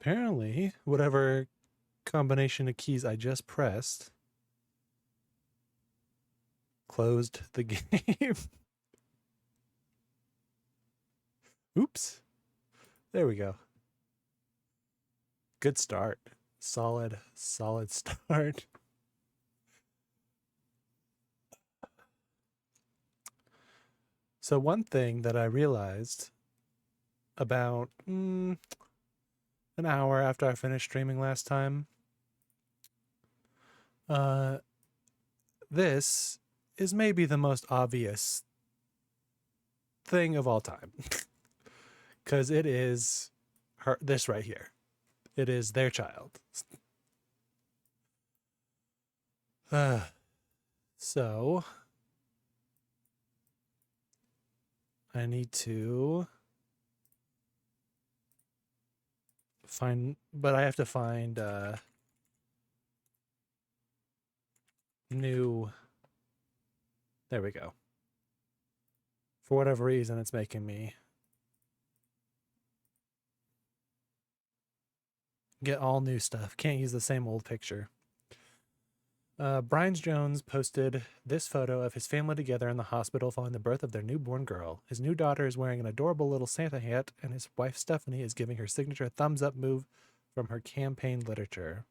Apparently, whatever combination of keys I just pressed closed the game. Oops. There we go. Good start. Solid start. So one thing that I realized about an hour after I finished streaming last time, this is maybe the most obvious thing of all time. Because it is this right here. It is their child. So I need to find, but I have to find new. There we go. For whatever reason, it's making me get all new stuff. Can't use the same old picture. Brian Jones posted this photo of his family together in the hospital following the birth of their newborn girl. His new daughter is wearing an adorable little Santa hat, and his wife Stephanie is giving her signature thumbs up move from her campaign literature.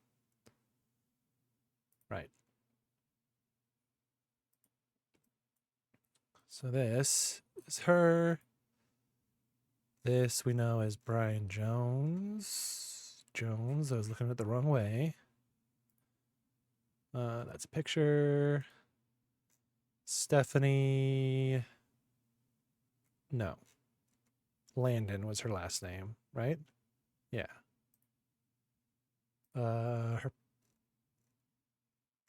Right. So this is her. This we know is Brian Jones. I was looking at it the wrong way. That's a picture. Stephanie. No. Landon was her last name, right? Yeah. Her.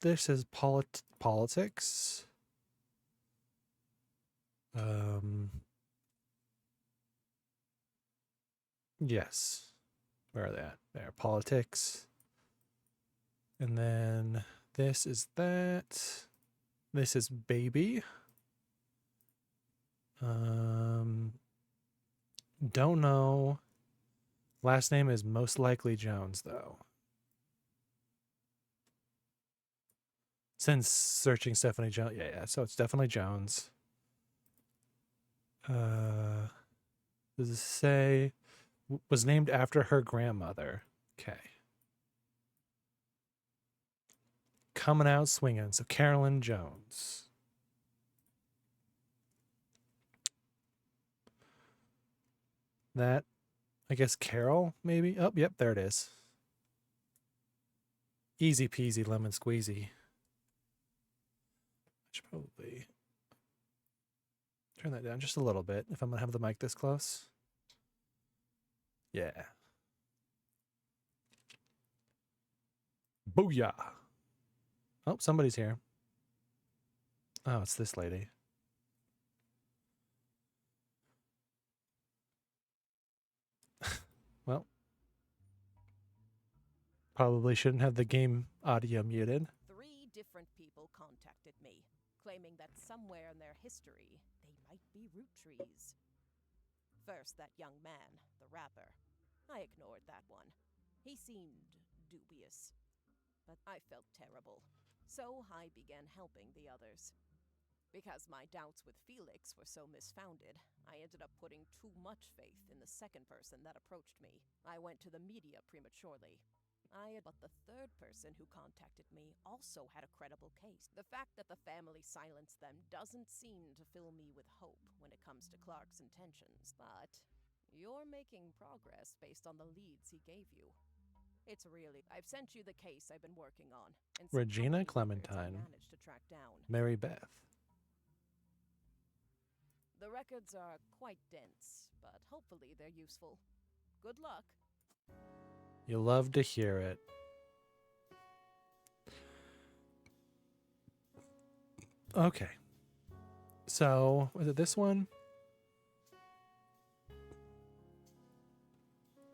This is politics. Yes. Where are they at? There. Politics. And then this is that. This is baby. Don't know. Last name is most likely Jones, though. Since searching Stephanie Jones. Yeah. So it's definitely Jones. Does it say was named after her grandmother? Okay. Coming out swinging. So Carolyn Jones. That, I guess Carol, maybe? Oh, yep, there it is. Easy peasy lemon squeezy. I should probably turn that down just a little bit if I'm going to have the mic this close. Yeah. Booyah. Oh, somebody's here. Oh, it's this lady. Well, probably shouldn't have the game audio muted. 3 different people contacted me, claiming that somewhere in their history, they might be Roottrees. First, that young man, the rapper. I ignored that one. He seemed dubious. But I felt terrible. So I began helping the others. Because my doubts with Felix were so misfounded, I ended up putting too much faith in the second person that approached me. I went to the media prematurely. But the third person who contacted me also had a credible case. The fact that the family silenced them doesn't seem to fill me with hope when it comes to Clark's intentions. But you're making progress based on the leads he gave you. It's really... I've sent you the case I've been working on. And Regina Clementine. managed to track down. Mary Beth. The records are quite dense, but hopefully they're useful. Good luck. You love to hear it. Okay. So, was it this one?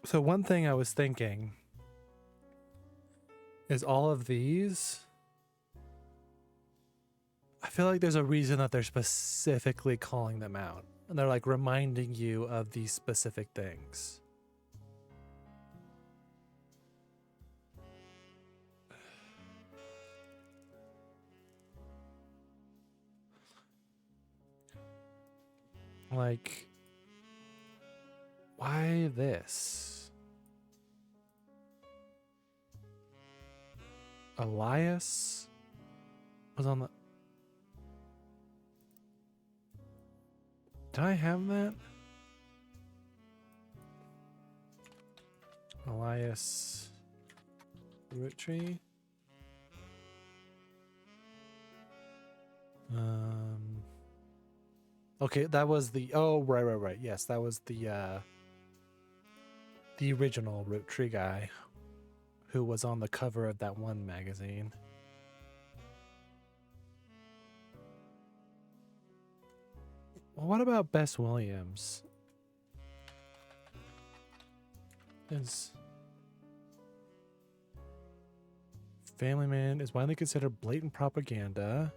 So one thing I was thinking is all of these, I feel like there's a reason that they're specifically calling them out. And they're like reminding you of these specific things. Like, why this? Elias was on the... Did I have that? Elias Roottrees. Okay, that was the... Oh, right. Yes, that was the original Roottrees guy who was on the cover of that one magazine. Well, what about Bess Williams? Is Family Man is widely considered blatant propaganda.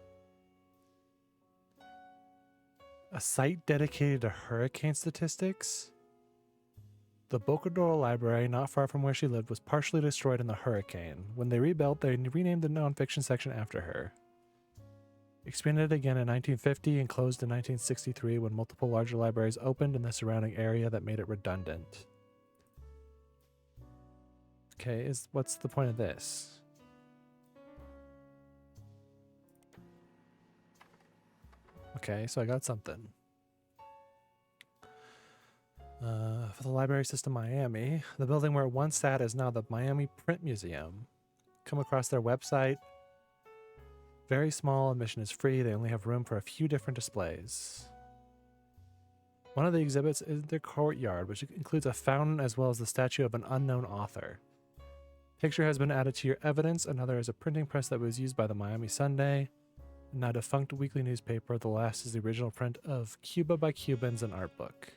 A site dedicated to hurricane statistics. The Bocador Library, not far from where she lived, was partially destroyed in the hurricane. When they rebuilt, they renamed the nonfiction section after her. Expanded again in 1950 and closed in 1963 when multiple larger libraries opened in the surrounding area that made it redundant. Okay, what's the point of this? Okay, so I got something. For the Library System Miami, the building where it once sat is now the Miami Print Museum. Come across their website. Very small, admission is free. They only have room for a few different displays. One of the exhibits is their courtyard, which includes a fountain as well as the statue of an unknown author. Picture has been added to your evidence. Another is a printing press that was used by the Miami Sunday, a now defunct weekly newspaper. The last is the original print of Cuba by Cubans, an art book.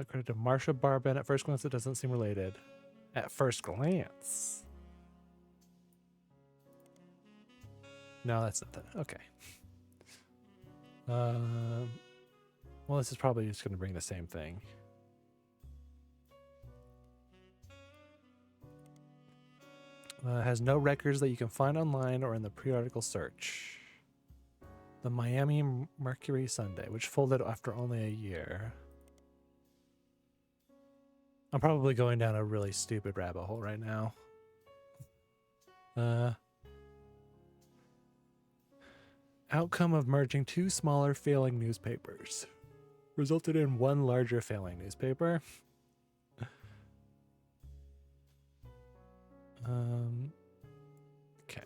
Credit to Marsha Barban. At first glance, it doesn't seem related. At first glance. No, that's not that. Okay. Well, this is probably just going to bring the same thing. Has no records that you can find online or in the periodical search. The Miami Mercury Sunday, which folded after only a year. I'm probably going down a really stupid rabbit hole right now. Outcome of merging two smaller failing newspapers. Resulted in one larger failing newspaper. Okay.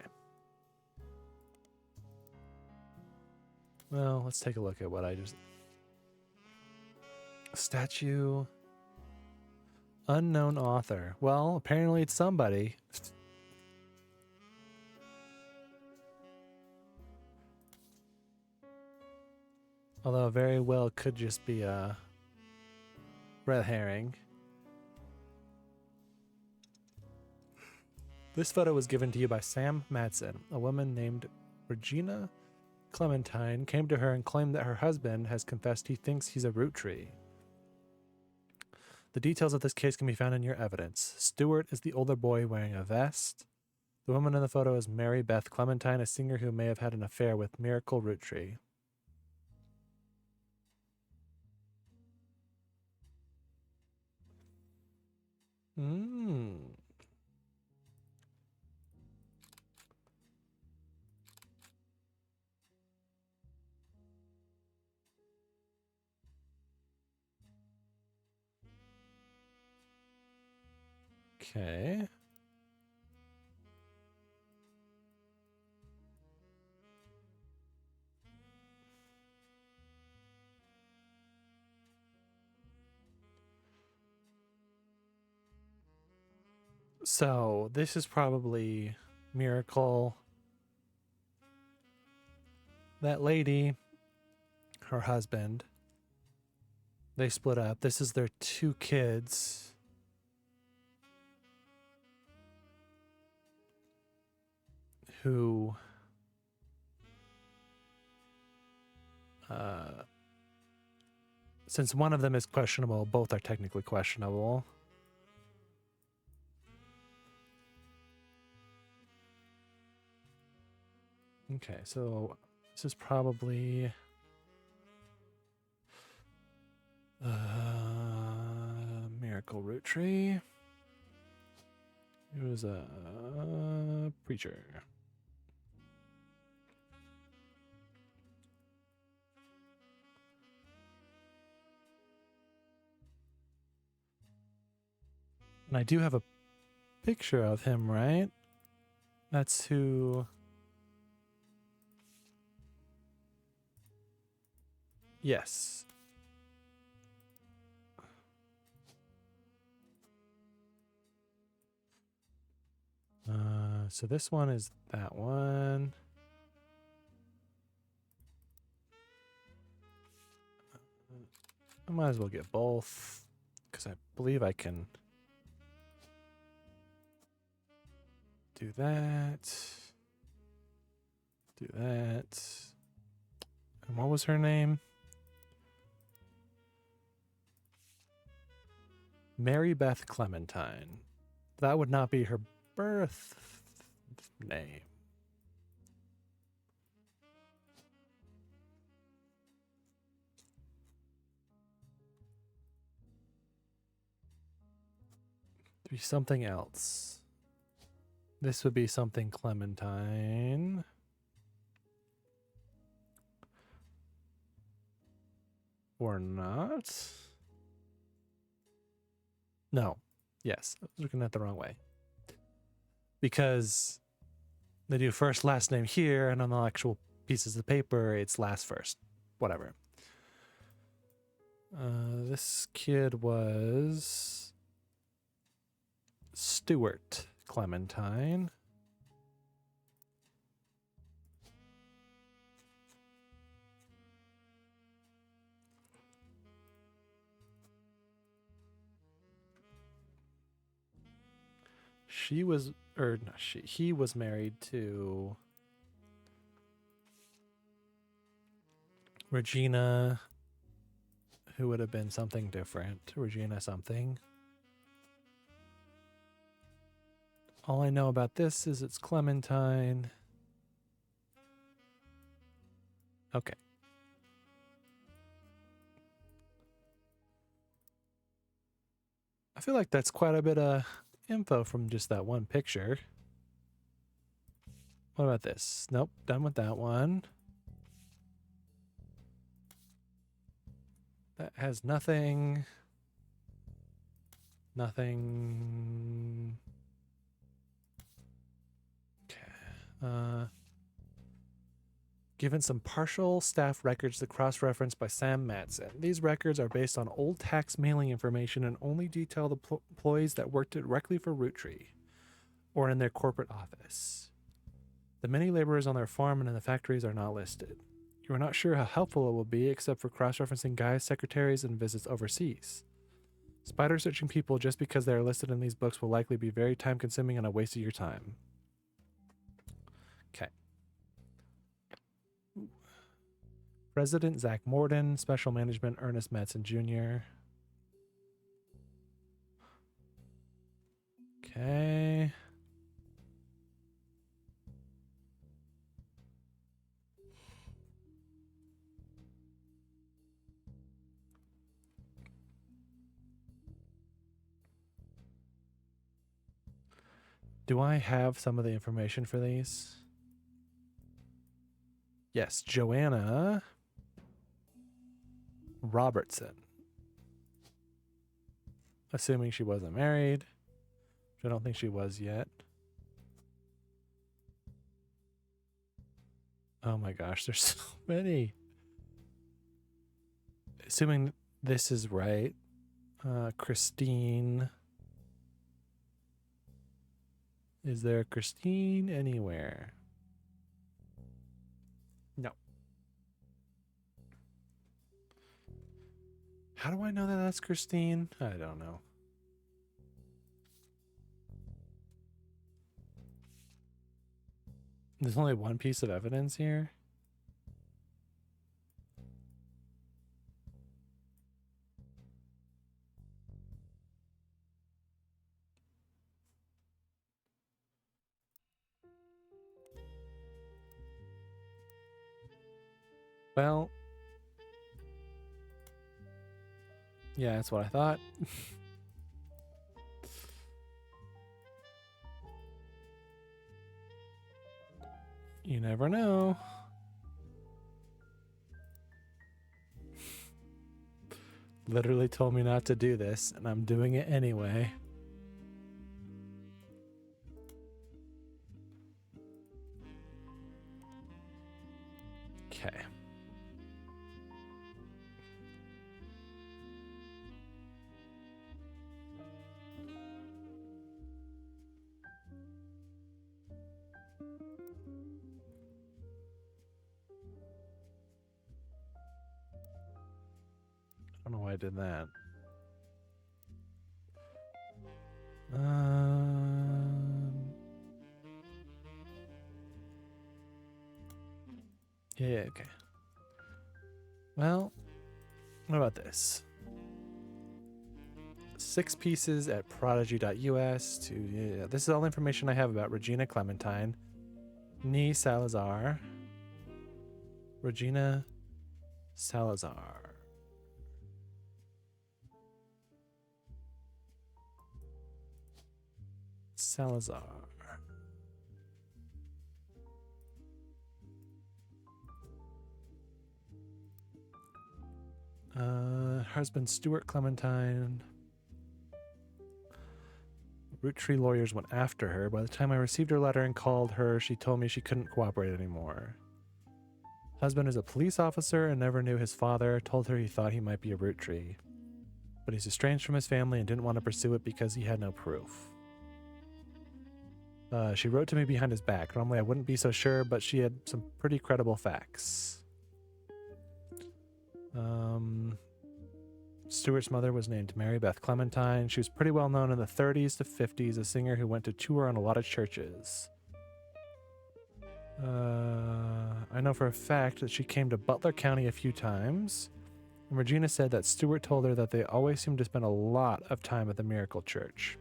Well, let's take a look at what I just... Statue... Unknown author. Well, apparently it's somebody. Although very well could just be a red herring. This photo was given to you by Sam Madsen. A woman named Regina Clementine came to her and claimed that her husband has confessed he thinks he's a Roottrees. The details of this case can be found in your evidence. Stuart is the older boy wearing a vest. The woman in the photo is Mary Beth Clementine, a singer who may have had an affair with Miracle Roottrees. Okay. So, this is probably Miracle. That lady, her husband, they split up. This is their two kids. Who since one of them is questionable, both are technically questionable. Okay, so this is probably Miracle Root Tree. He was a preacher. And I do have a picture of him, right? That's who... Yes. So this one is that one. I might as well get both, because I believe I can do that. Do that. And what was her name? Mary Beth Clementine. That would not be her birth name. It'd be something else. This would be something Clementine. Or not. No. Yes, I was looking at the wrong way. Because they do first, last name here, and on the actual pieces of paper, it's last, first. Whatever. This kid was Stuart Clementine. She was, or not she, he was married to Regina, who would have been something different. Regina something. All I know about this is it's Clementine. Okay. I feel like that's quite a bit of info from just that one picture. What about this? Nope, done with that one. That has nothing. Nothing. Okay. Given some partial staff records to cross-referenced by Sam Matson. These records are based on old tax mailing information and only detail the employees that worked directly for Roottree or in their corporate office. The many laborers on their farm and in the factories are not listed. You are not sure how helpful it will be except for cross-referencing guys, secretaries, and visits overseas. Spider searching people just because they are listed in these books will likely be very time-consuming and a waste of your time. Okay. President Zach Morden, Special Management Ernest Madsen Jr. Okay. Do I have some of the information for these? Yes, Joanna Robertson. Assuming she wasn't married, which I don't think she was yet. Oh my gosh, there's so many. Assuming this is right, Christine. Is there a Christine anywhere? No. How do I know that that's Christine? I don't know. There's only one piece of evidence here. Well, yeah, that's what I thought. You never know. Literally told me not to do this, and I'm doing it anyway. Okay. I don't know why I did that. Yeah, okay. Well, what about this? 6 pieces at prodigy.us to, yeah, this is all information I have about Regina Clementine, Nee Salazar, Regina Salazar. Salazar. Husband Stuart Clementine. Roottrees lawyers went after her. By the time I received her letter and called her, she told me she couldn't cooperate anymore. Husband is a police officer and never knew his father. Told her he thought he might be a Roottrees, but he's estranged from his family and didn't want to pursue it because he had no proof. She wrote to me behind his back. Normally I wouldn't be so sure, but she had some pretty credible facts. Stewart's mother was named Mary Beth Clementine. She was pretty well known in the 30s to 50s, a singer who went to tour on a lot of churches. I know for a fact that she came to Butler County a few times. And Regina said that Stewart told her that they always seemed to spend a lot of time at the Miracle Church.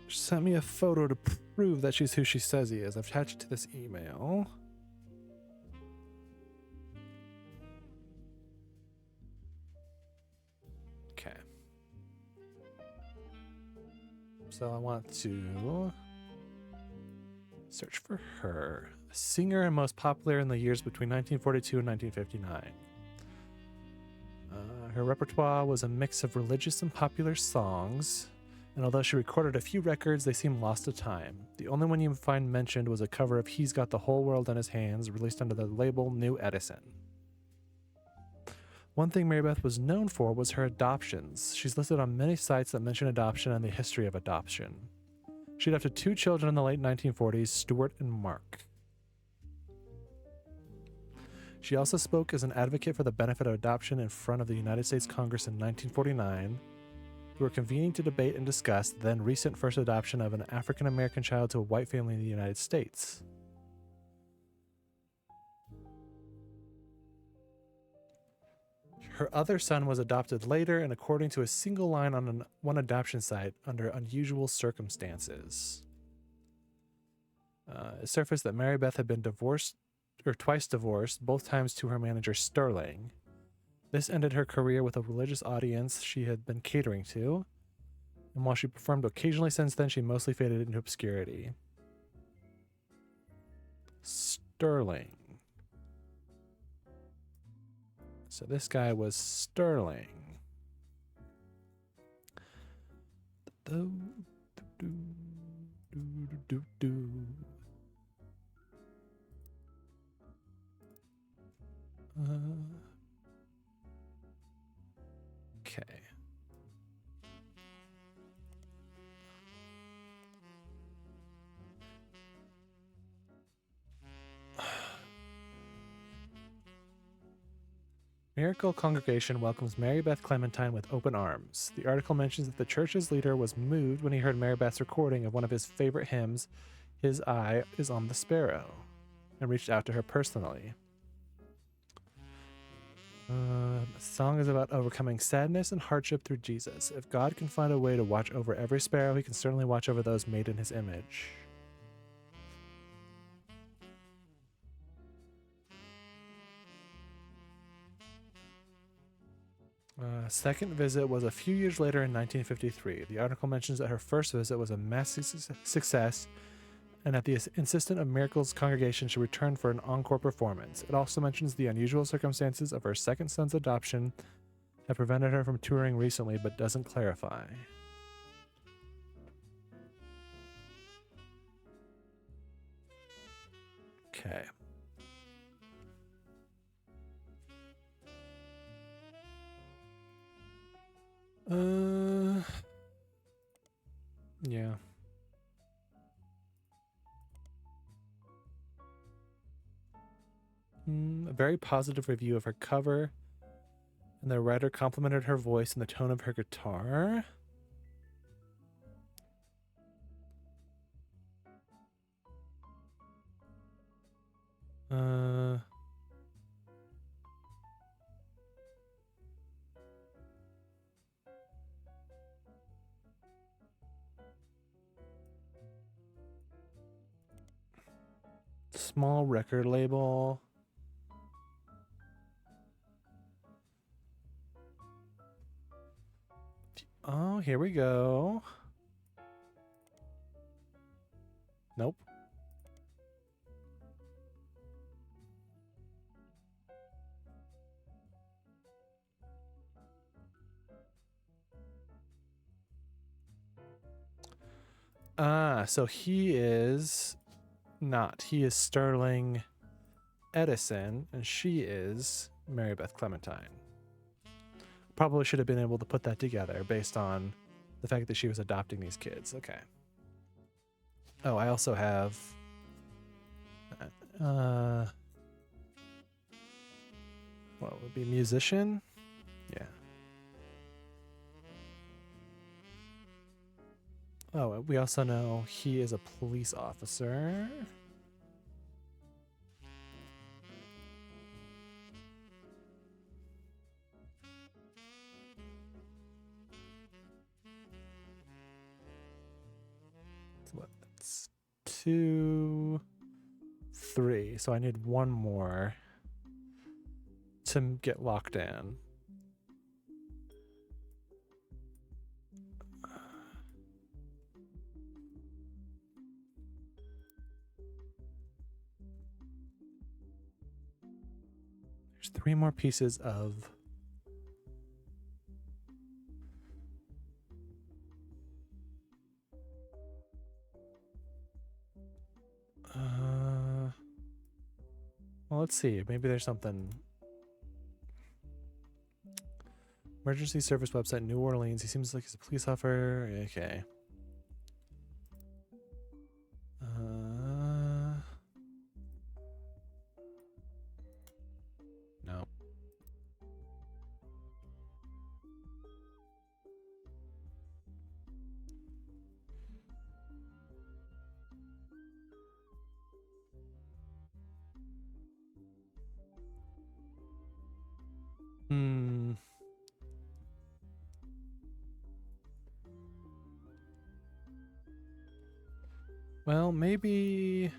She sent me a photo to prove that she's who she says he is. I've attached it to this email. Okay. So I want to search for her. A singer and most popular in the years between 1942 and 1959. Her repertoire was a mix of religious and popular songs, and although she recorded a few records, they seem lost to time. The only one you find mentioned was a cover of He's Got the Whole World in His Hands, released under the label New Edison. One thing Mary Beth was known for was her adoptions. She's listed on many sites that mention adoption and the history of adoption. She adopted 2 children in the late 1940s, Stuart and Mark. She also spoke as an advocate for the benefit of adoption in front of the United States Congress in 1949, who were convening to debate and discuss the then recent first adoption of an African American child to a white family in the United States. Her other son was adopted later, and according to a single line on one adoption site, under unusual circumstances. It surfaced that Mary Beth had been twice divorced, both times to her manager Sterling. This ended her career with a religious audience she had been catering to, and while she performed occasionally since then, she mostly faded into obscurity. Sterling. So this guy was Sterling. Okay. Miracle Congregation welcomes Mary Beth Clementine with open arms. The article mentions that the church's leader was moved when he heard Mary Beth's recording of one of his favorite hymns, His Eye is on the Sparrow, and reached out to her personally. The song is about overcoming sadness and hardship through Jesus. If God can find a way to watch over every sparrow, he can certainly watch over those made in his image. second visit was a few years later in 1953. The article mentions that her first visit was a massive success and that the insistent of Miracle's congregation should return for an encore performance. It also mentions the unusual circumstances of her second son's adoption that prevented her from touring recently, but doesn't clarify. Okay. Yeah. A very positive review of her cover, and the writer complimented her voice and the tone of her guitar. Small record label. Oh, here we go. Nope. Ah, so he is not. He is Sterling Edison, and she is Mary Beth Clementine. Probably should have been able to put that together based on the fact that she was adopting these kids. Okay. Oh, I also have what would be musician? Yeah. Oh, we also know he is a police officer. What? That's 2, 3. So I need one more to get locked in. There's 3 more pieces of well, let's see. Maybe there's something. Emergency service website, New Orleans. He seems like he's a police officer. Okay. No. Well, maybe.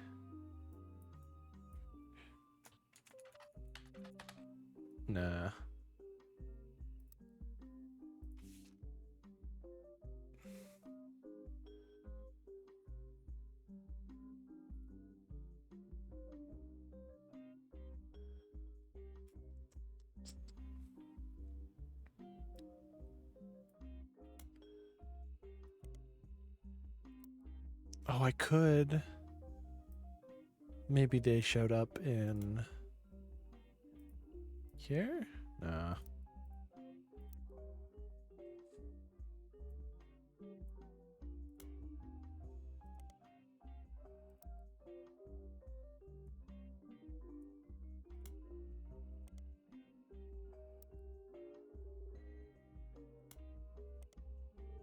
Nah. Oh, I could. Maybe they showed up in here? Nah.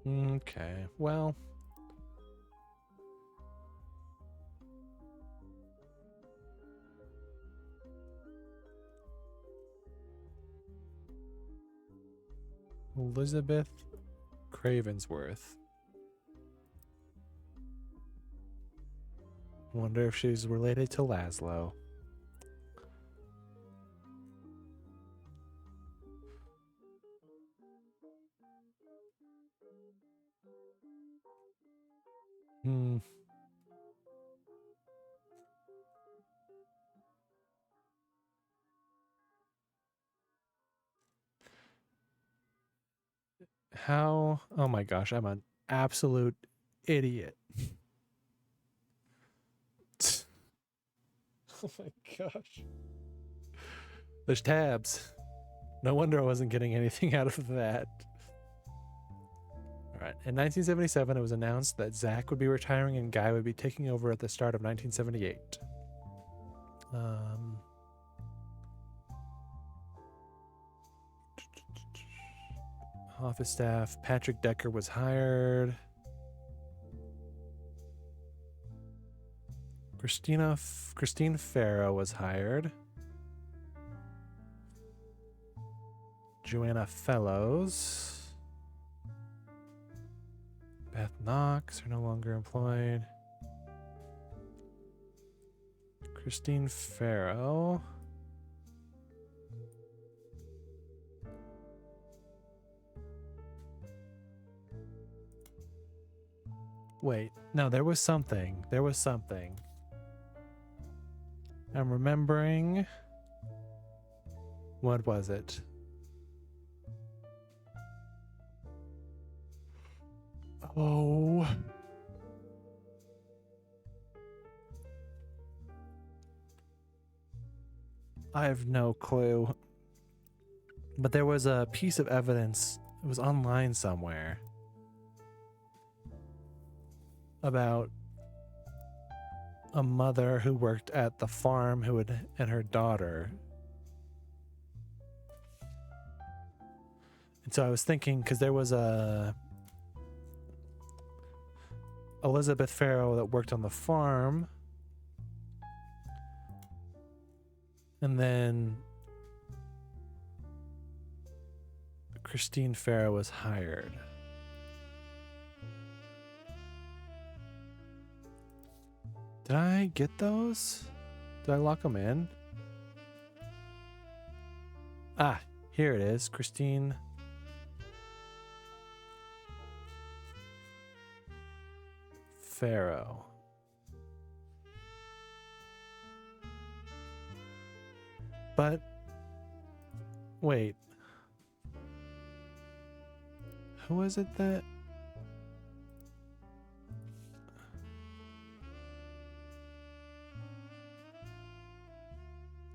Okay, well. Elizabeth Cravensworth. Wonder if she's related to Laszlo. How? Oh my gosh, I'm an absolute idiot. Oh my gosh. There's tabs. No wonder I wasn't getting anything out of that. All right. In 1977, it was announced that Zach would be retiring and Guy would be taking over at the start of 1978. Office staff. Patrick Decker was hired. Christine Farrow was hired. Joanna Fellows. Beth Knox are no longer employed. Christine Farrow. Wait, no, there was something. There was something. I'm remembering. What was it? Oh. I have no clue. But there was a piece of evidence, it was online somewhere, about a mother who worked at the farm and her daughter. And so I was thinking, because there was a Elizabeth Farrow that worked on the farm, and then Christine Farrow was hired. Did I get those? Did I lock them in? Ah, here it is. Christine Farrow. But wait. Who is it that?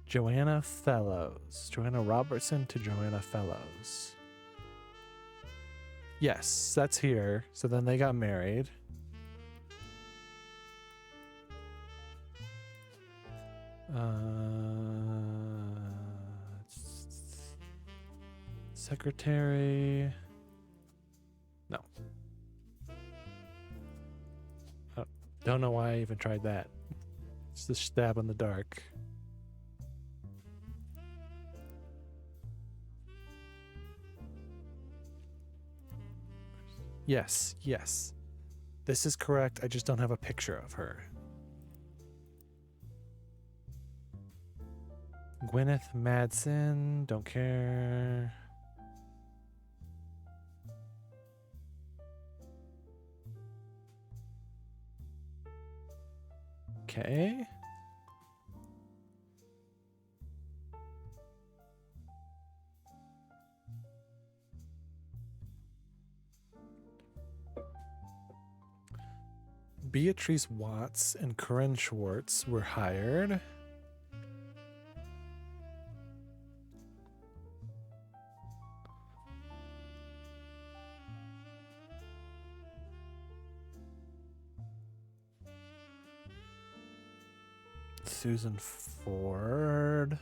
Joanna Fellows. Joanna Robertson to Joanna Fellows. Yes, that's here. So then they got married. Secretary. No. Don't know why I even tried that. It's the stab in the dark. Yes, yes. This is correct. I just don't have a picture of her. Gwyneth Madsen, don't care. Okay. Beatrice Watts and Corinne Schwartz were hired. Susan Ford.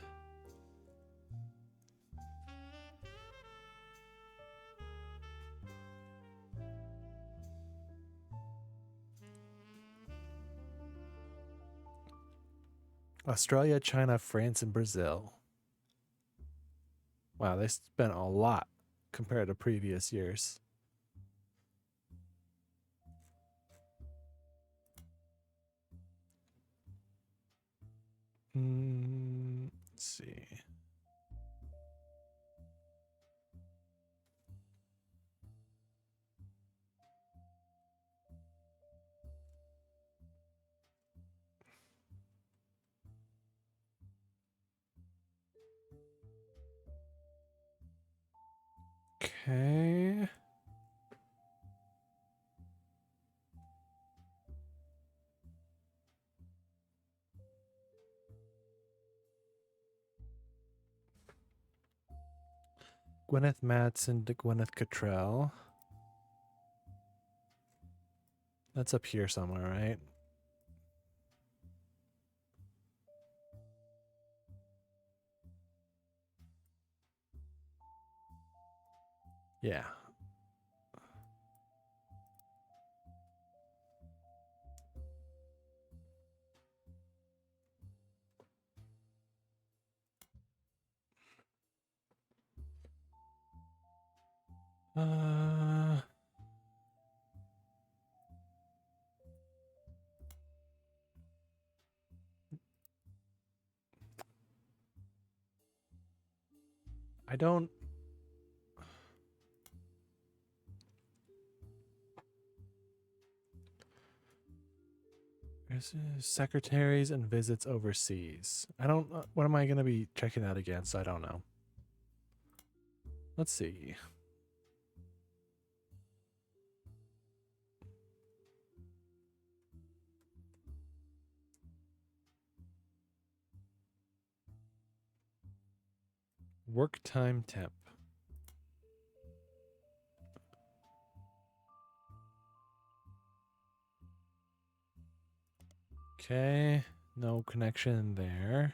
Australia, China, France, and Brazil. Wow, they spent a lot compared to previous years. Let's see. Okay. Gwyneth Madsen to Gwyneth Cottrell. That's up here somewhere, right? Yeah. Uh, I don't. This is secretaries and visits overseas. I don't. What am I going to be checking that against? I don't know. Let's see. Work time temp. Okay, no connection there.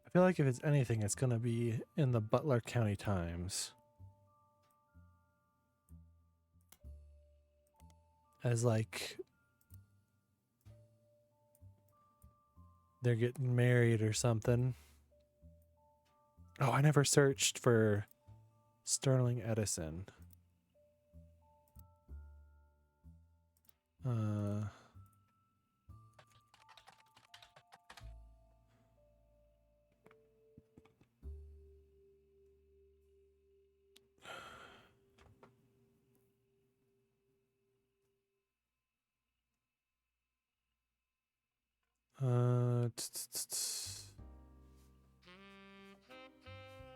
I feel like if it's anything, it's going to be in the Butler County Times. As like they're getting married or something. Oh, I never searched for Sterling Edison.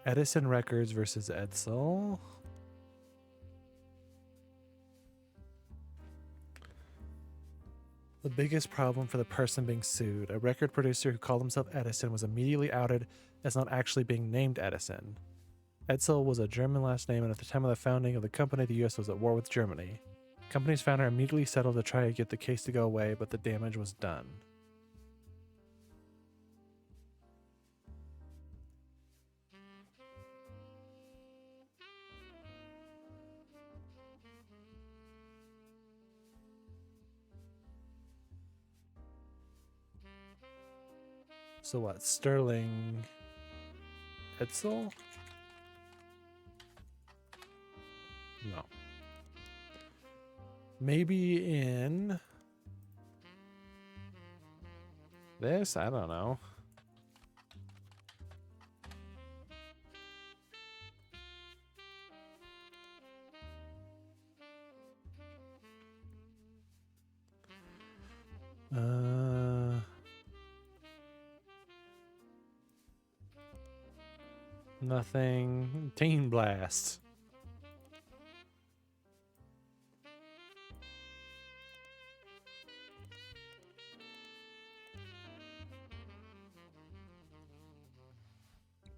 Edison Records versus Edsel. The biggest problem for the person being sued, a record producer who called himself Edison, was immediately outed as not actually being named Edison. Edsel was a German last name, and at the time of the founding of the company, the US was at war with Germany. The company's founder immediately settled to try to get the case to go away, but the damage was done. So what? Sterling Edsel? No. Maybe in this? I don't know. Nothing. Teen Blast.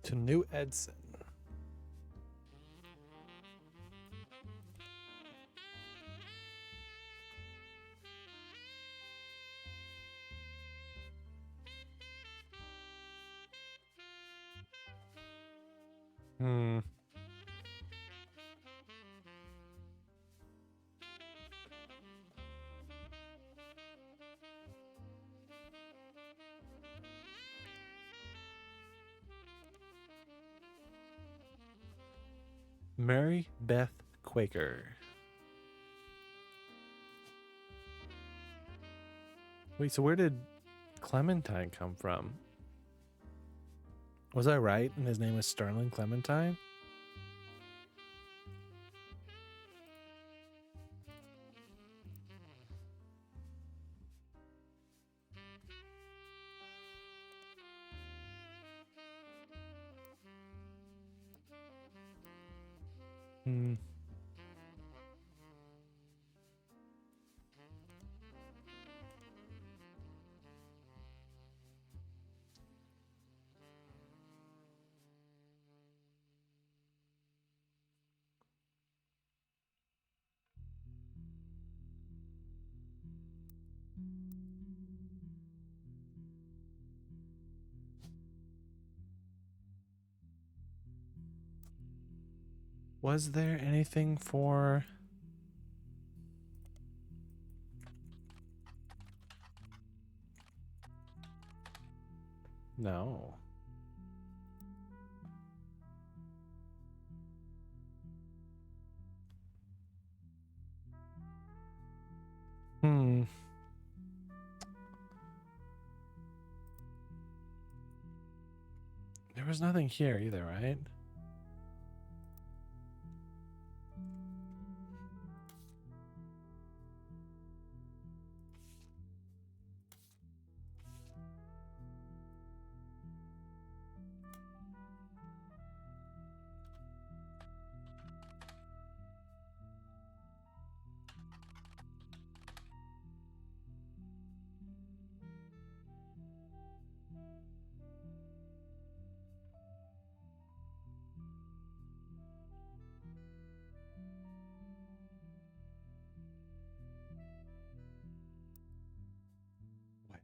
To New Edson. Mary Beth Quaker. Wait, so where did Clementine come from? Was I right? And his name was Sterling Clementine? Hmm. Was there anything for... No. Hmm. There was nothing here either, right?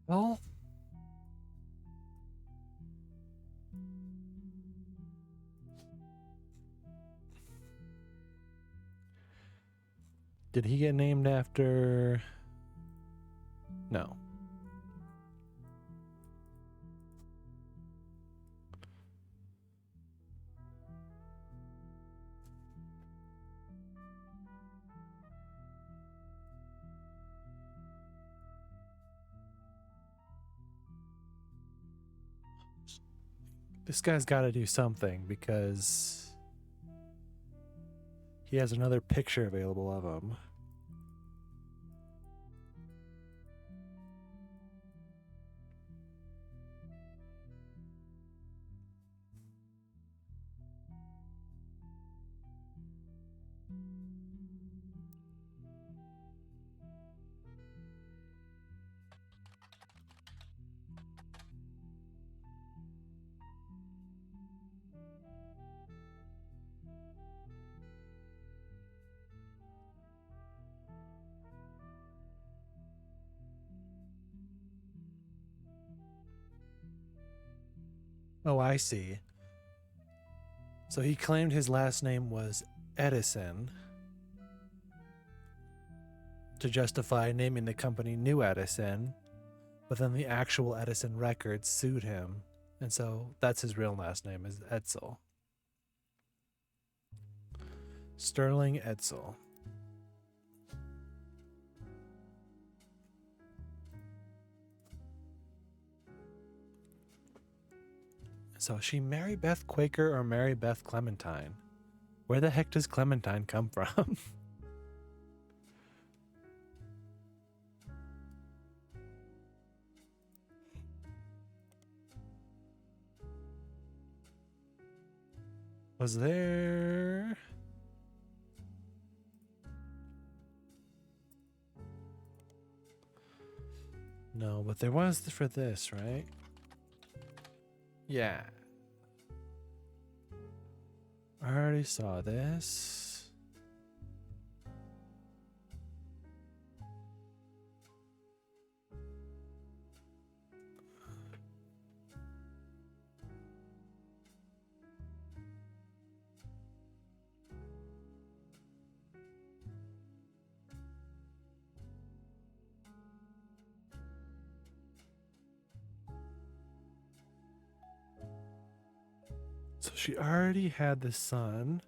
Well, did he get named after... No. This guy's got to do something because he has another picture available of him. Oh, I see. So he claimed his last name was Edison to justify naming the company New Edison, but then the actual Edison records sued him, and so that's his real last name is Edsel. Sterling Edsel. So is she Mary Beth Quaker or Mary Beth Clementine? Where the heck does Clementine come from? Was there... No, but there was for this, right? Yeah. I already saw this. So she already had the son.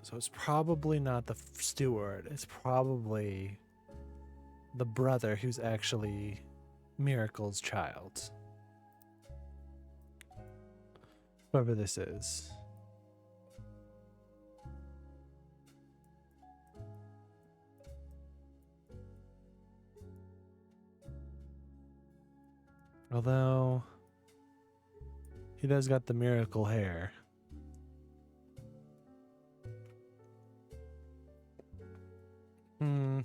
So it's probably not the steward. It's probably the brother who's actually Miracle's child. Whoever this is. Although... He does got the miracle hair. Hmm.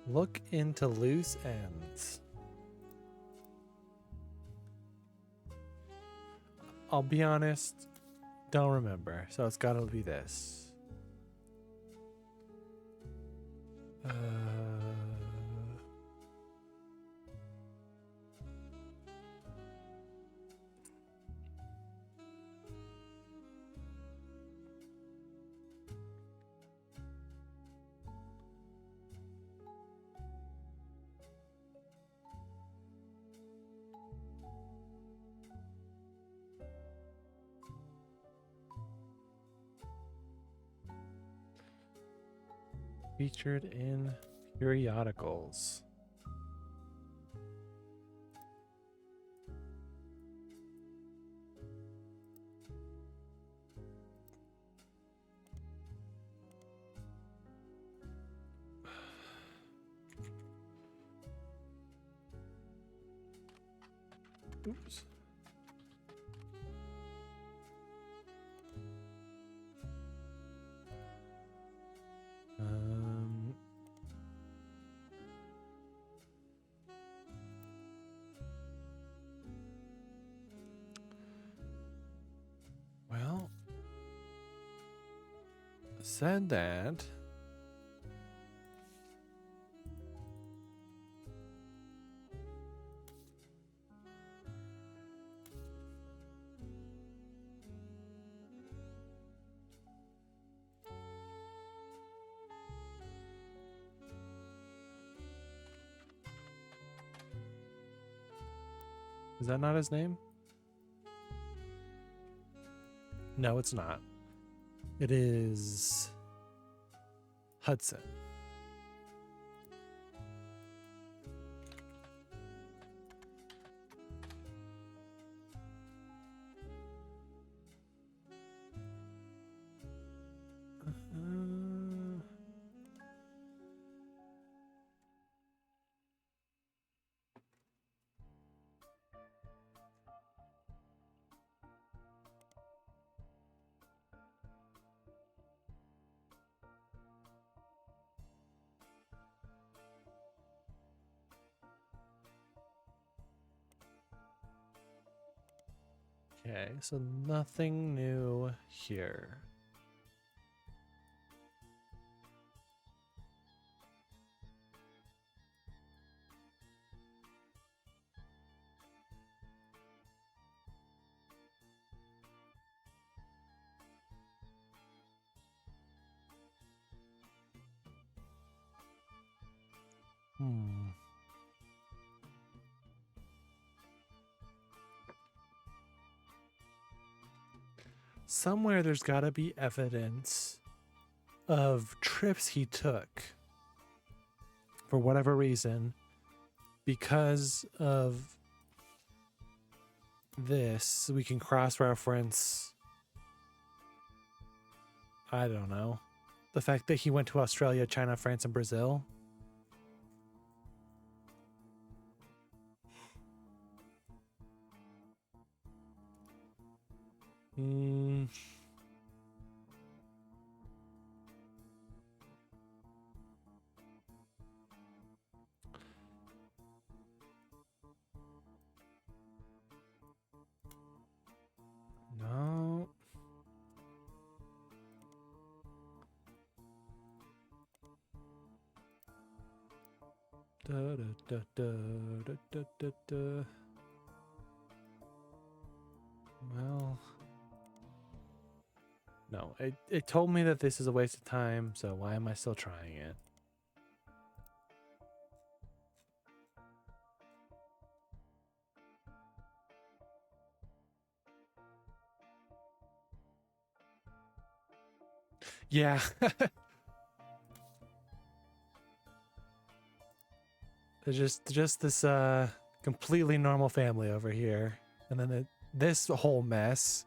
Look into loose ends. I'll be honest, don't remember, so it's gotta be this. Featured in periodicals. Oops. Well, said that. Is that not his name? No, it's not. It is Hudson. Okay, so nothing new here. Somewhere there's got to be evidence of trips he took for whatever reason because of this. We can cross-reference, I don't know, the fact that he went to Australia, China, France, and Brazil. No. Da, da, da, da, da, da, da, da. Well, no, it told me that this is a waste of time, so why am I still trying it? Yeah. There's just this completely normal family over here. And then this whole mess.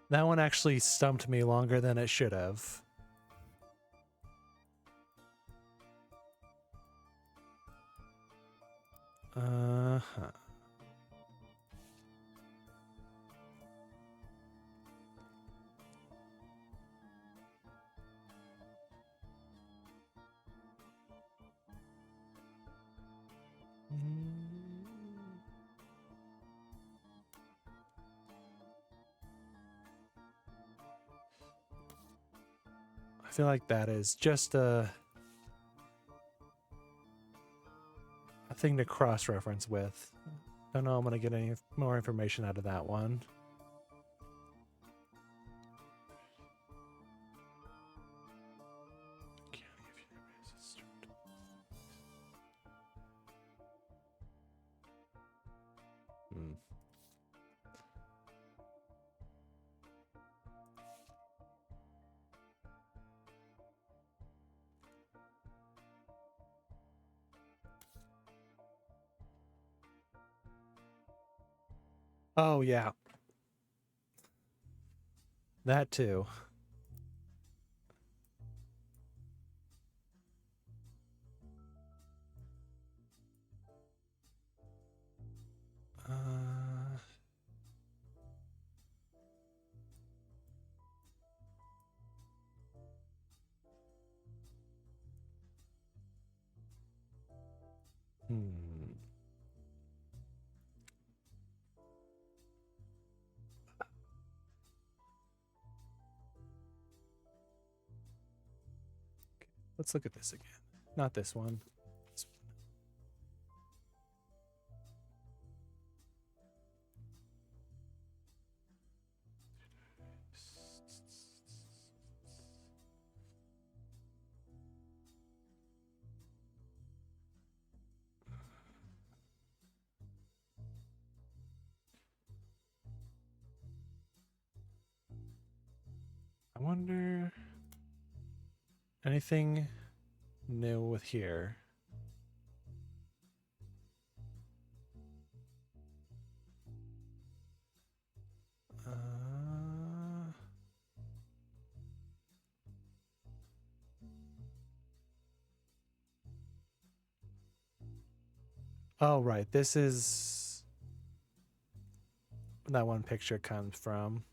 That one actually stumped me longer than it should have. Uh-huh. I feel like that is just a thing to cross-reference with. Don't know I'm gonna get any more information out of that one. Oh, yeah. That too. Let's look at this again. Not this one. This one. I wonder anything new with here. Oh, right. This is that one picture comes from.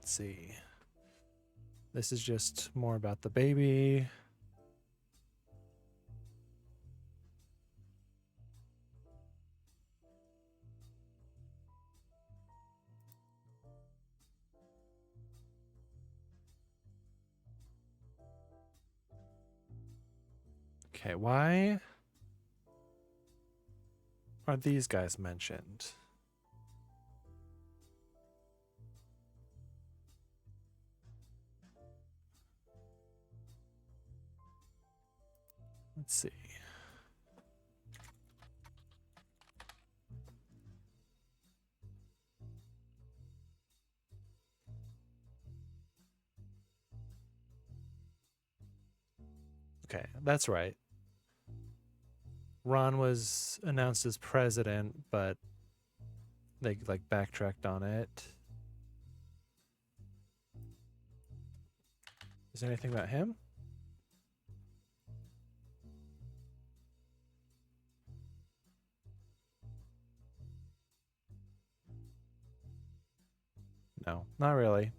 Let's see. This is just more about the baby. Okay, why are these guys mentioned? Let's see. Okay, that's right. Ron was announced as president, but they like backtracked on it. Is there anything about him? No, not really.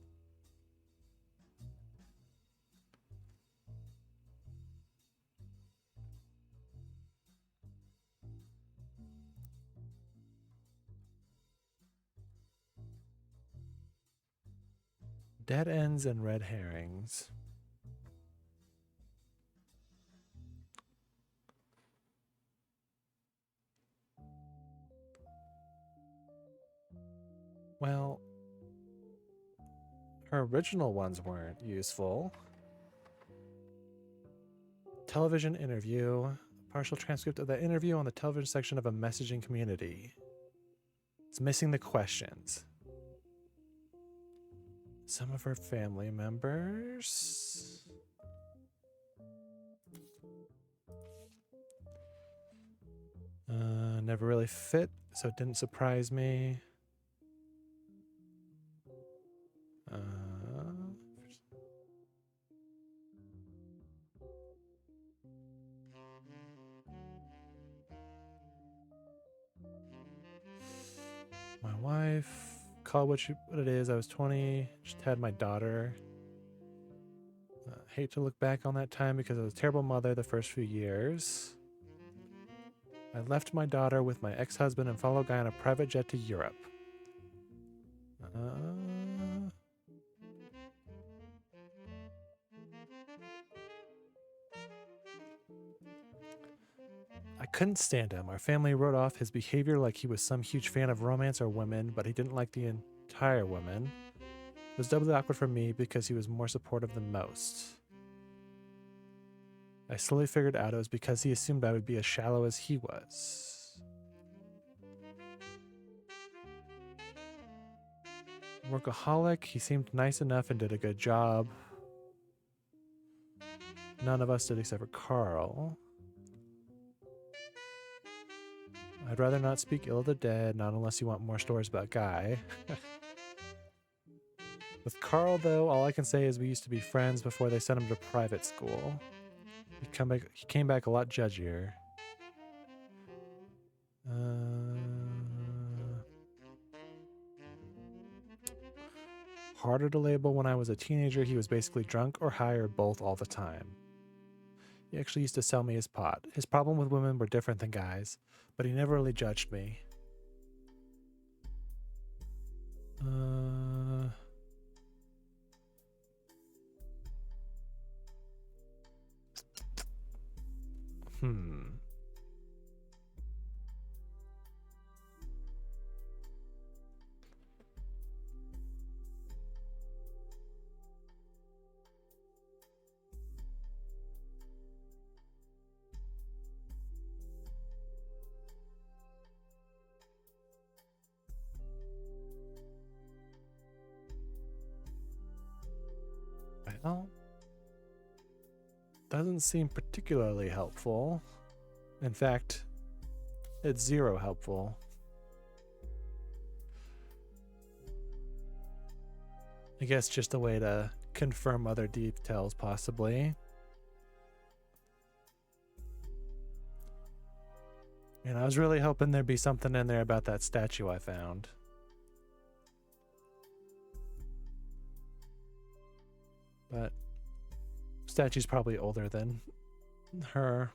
Dead ends and red herrings. Well, her original ones weren't useful. Television interview. Partial transcript of that interview on the television section of a messaging community. It's missing the questions. Some of her family members. Never really fit, so it didn't surprise me. My wife, call what it is. I was 20, just had my daughter. Hate to look back on that time because I was a terrible mother the first few years. I left my daughter with my ex-husband and fellow guy on a private jet to Europe. I couldn't stand him. Our family wrote off his behavior like he was some huge fan of romance or women, but he didn't like the entire women. It was doubly awkward for me because he was more supportive than most. I slowly figured out it was because he assumed I would be as shallow as he was. Workaholic, he seemed nice enough and did a good job. None of us did except for Carl. I'd rather not speak ill of the dead, not unless you want more stories about Guy. With Carl, though, all I can say is we used to be friends before they sent him to private school. He came back a lot judgier. Harder to label. When I was a teenager, he was basically drunk or high or both all the time. He actually used to sell me his pot. His problem with women were different than guys, but he never really judged me. Well, doesn't seem particularly helpful. In fact, it's zero helpful. I guess just a way to confirm other details, possibly. And I was really hoping there'd be something in there about that statue I found. But statue's probably older than her.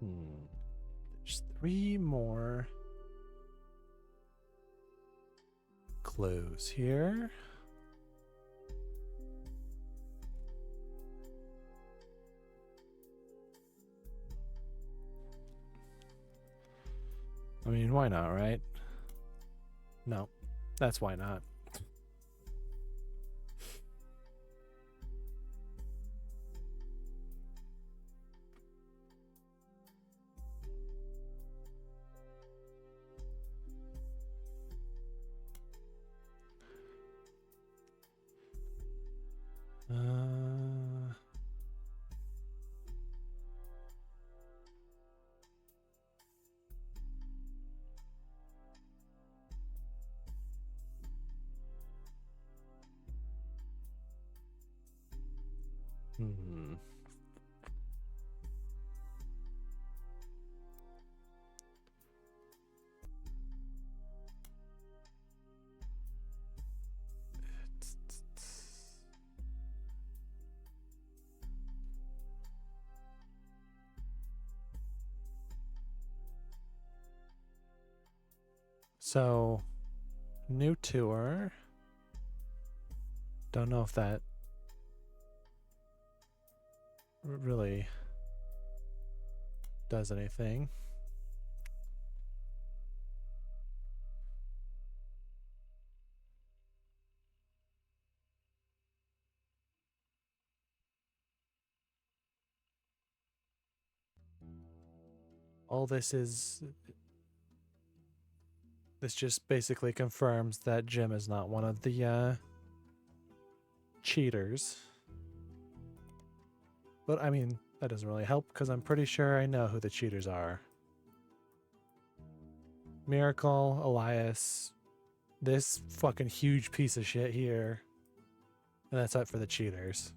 There's 3 more clues here. I mean, why not, right? No, that's why not. So, new tour. Don't know if that really does anything. All this just basically confirms that Jim is not one of the cheaters. But I mean, that doesn't really help because I'm pretty sure I know who the cheaters are. Miracle, Elias, this fucking huge piece of shit here. And that's it for the cheaters.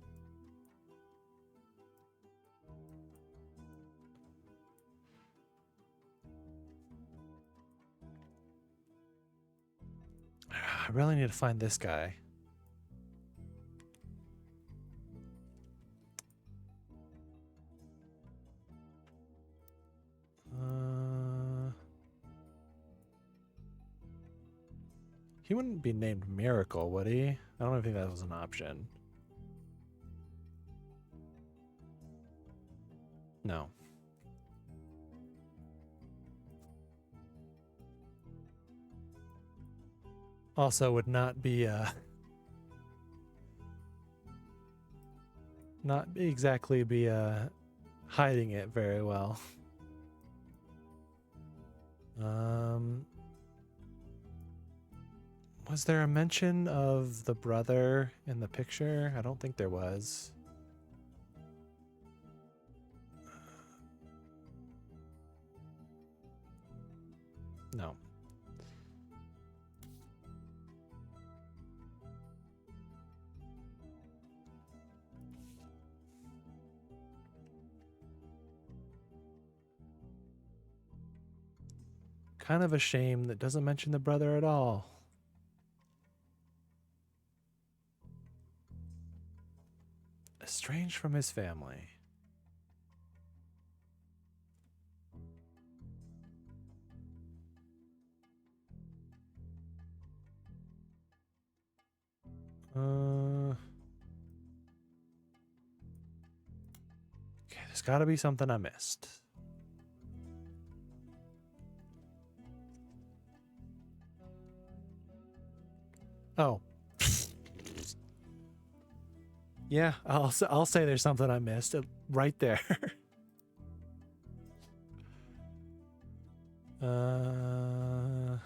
I really need to find this guy. He wouldn't be named Miracle, would he? I don't even think that was an option. No. Also would not be not exactly be hiding it very well. Was there a mention of the brother in the picture? I don't think there was. No. Kind of a shame that doesn't mention the brother at all. Estranged from his family. Okay, there's got to be something I missed. Oh. Yeah, I'll say there's something I missed right there. And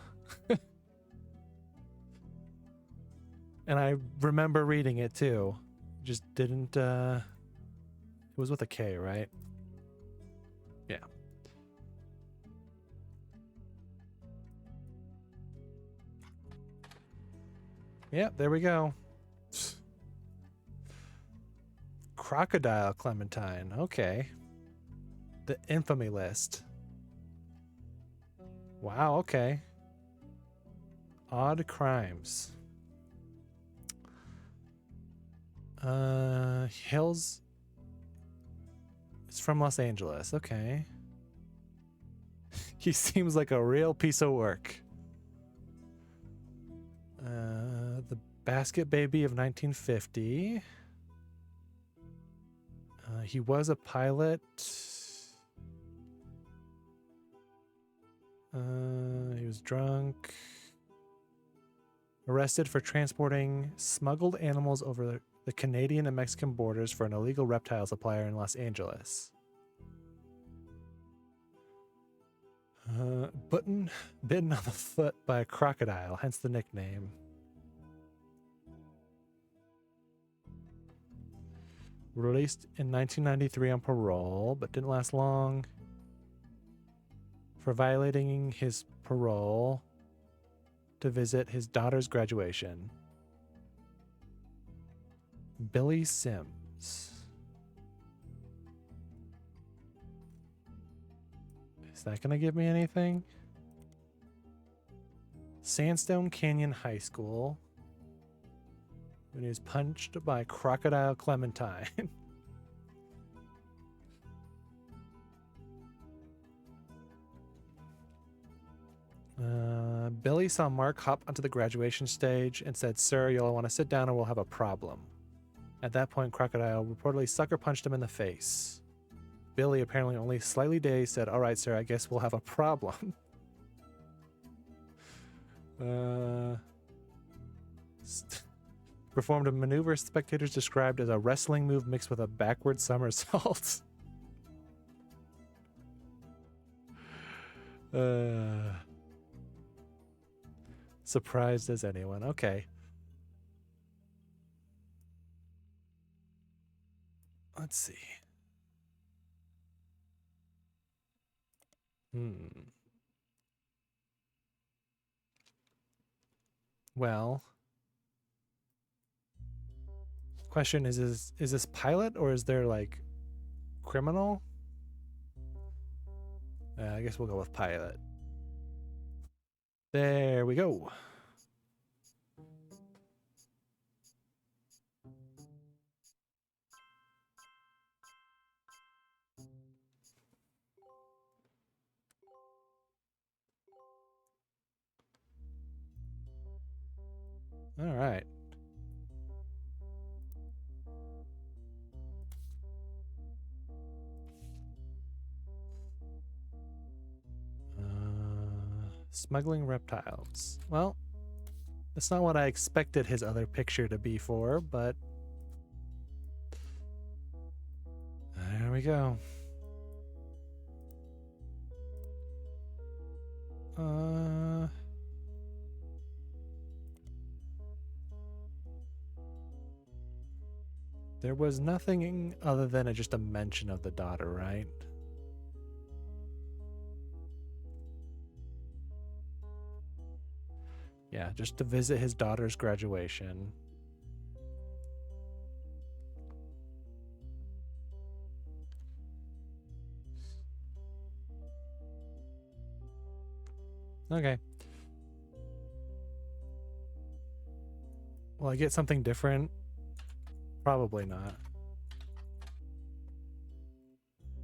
I remember reading it too. Just didn't it was with a K, right? Yeah. Yep, there we go. Crocodile Clementine. Okay. The infamy list. Wow, okay. Odd crimes. Hills. It's from Los Angeles. Okay. He seems like a real piece of work. The Basket Baby of 1950. He was a pilot. He was drunk. Arrested for transporting smuggled animals over the Canadian and Mexican borders for an illegal reptile supplier in Los Angeles. Bitten on the foot by a crocodile, hence the nickname. Released in 1993 on parole, but didn't last long. For violating his parole to visit his daughter's graduation. Billy Sims. Is that going to give me anything? Sandstone Canyon High School. When he was punched by Crocodile Clementine. Billy saw Mark hop onto the graduation stage and said, "Sir, you'll want to sit down or we'll have a problem." At that point, Crocodile reportedly sucker punched him in the face. Billy, apparently only slightly dazed, said, "All right, sir, I guess we'll have a problem." Performed a maneuver spectators described as a wrestling move mixed with a backward somersault. Surprised as anyone. Okay. Let's see. Well, question is this pilot or is there like criminal? I guess we'll go with pilot. There we go. All right. Smuggling reptiles. Well, that's not what I expected his other picture to be for, but there we go. There was nothing other than just a mention of the daughter, right? Yeah, just to visit his daughter's graduation. Okay. Will I get something different? Probably not.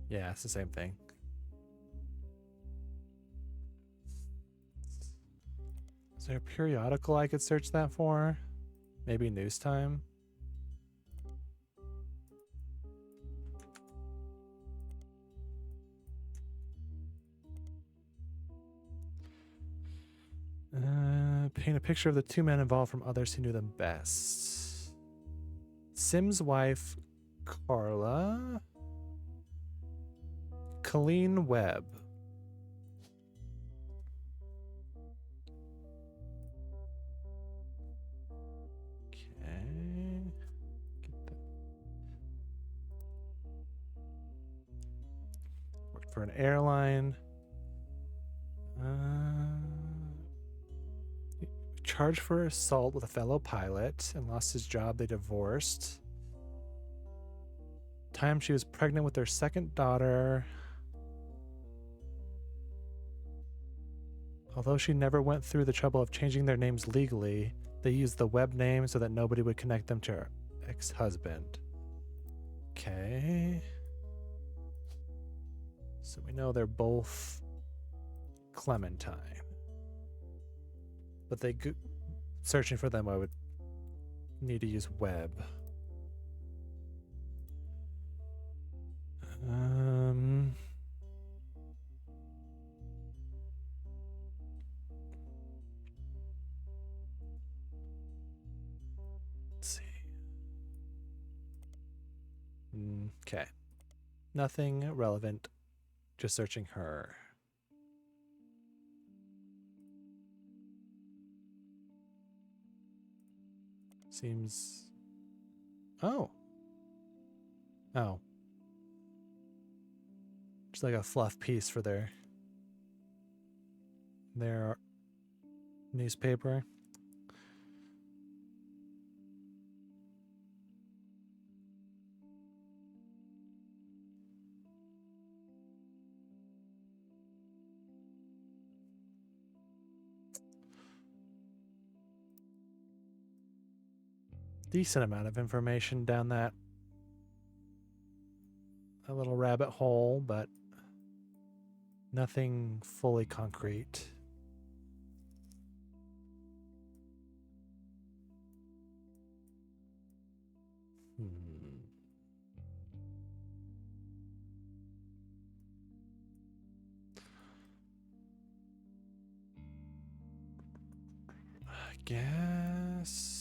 Yeah, it's the same thing. Is there a periodical I could search that for? Maybe News Time? Paint a picture of the two men involved from others who knew them best. Sim's wife, Carla. Colleen Webb. Okay. Get that. Worked for an airline. Charged for assault with a fellow pilot and lost his job. They divorced. Time she was pregnant with their second daughter. Although she never went through the trouble of changing their names legally, they used the web name so that nobody would connect them to her ex-husband. Okay. So we know they're both Clementine. But searching for them, I would need to use web. Let's see. Okay. Nothing relevant. Just searching her. Seems... Oh. Just like a fluff piece for their newspaper. Decent amount of information down that a little rabbit hole, but nothing fully concrete. guess.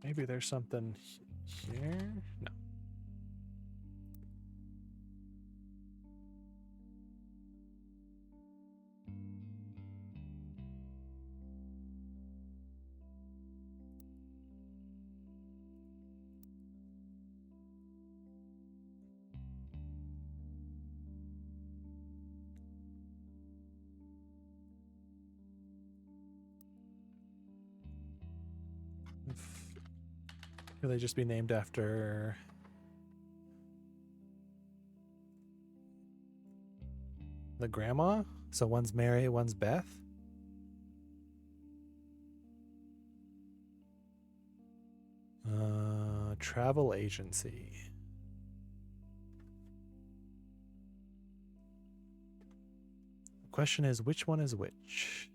Maybe there's something here? No. Could they just be named after the grandma? So one's Mary, one's Beth? Travel agency. The question is, which one is which?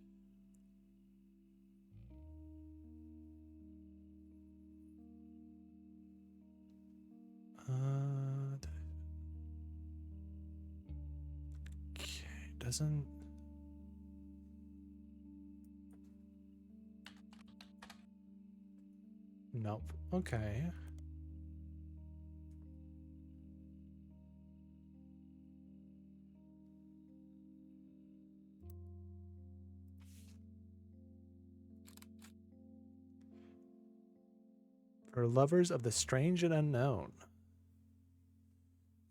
Okay, doesn't. Nope. Okay. For lovers of the strange and unknown.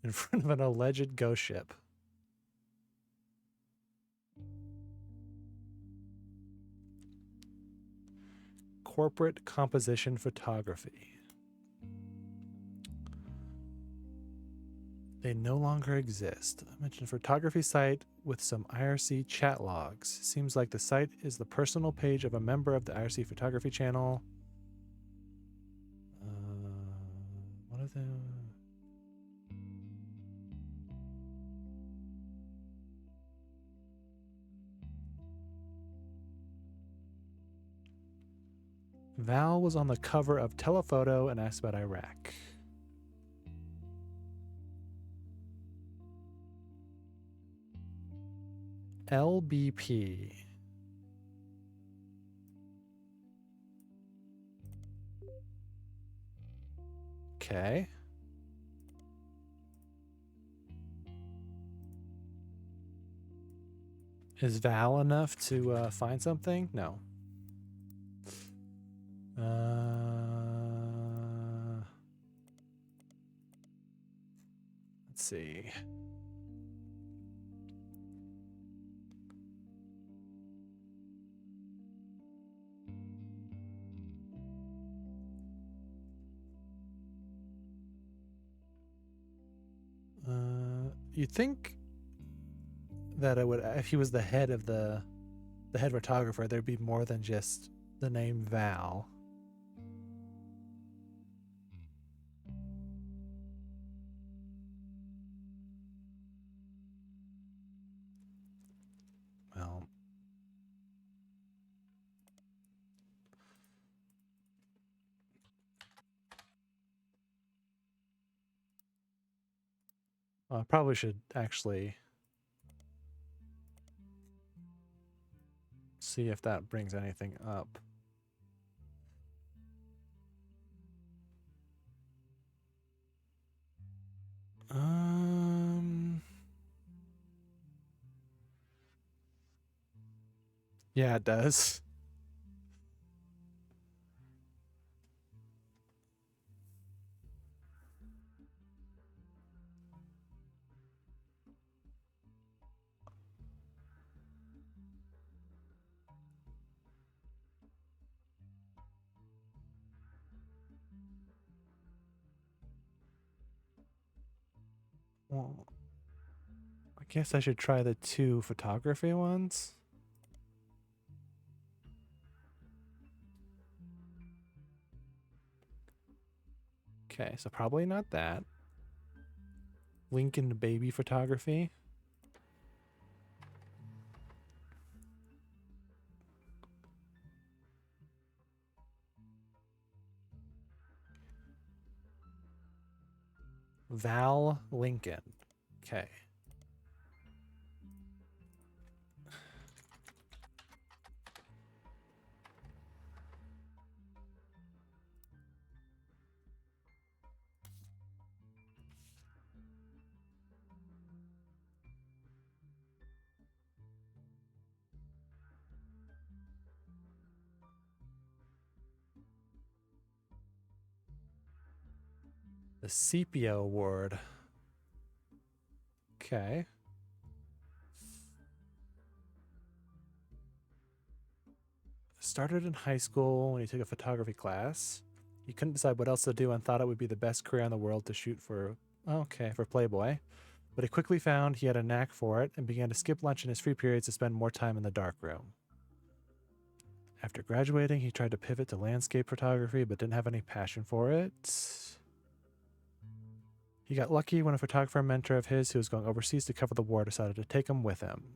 In front of an alleged ghost ship. Corporate composition photography. They no longer exist. I mentioned a photography site with some IRC chat logs. Seems like the site is the personal page of a member of the IRC photography channel. What are the... Val was on the cover of Telephoto and asked about Iraq. LBP. Okay. Is Val enough to find something? No. Let's see. You'd think that it would, if he was the head of the head photographer, there'd be more than just the name Val. Well, I probably should actually see if that brings anything up. Yeah, it does. Well, I guess I should try the 2 photography ones. Okay, so probably not that. Lincoln baby photography. Val Lincoln. Okay. The Sepia Award. Okay. Started in high school when he took a photography class. He couldn't decide what else to do and thought it would be the best career in the world to shoot for, for Playboy. But he quickly found he had a knack for it and began to skip lunch in his free periods to spend more time in the darkroom. After graduating, he tried to pivot to landscape photography but didn't have any passion for it. He got lucky when a photographer mentor of his who was going overseas to cover the war decided to take him with him.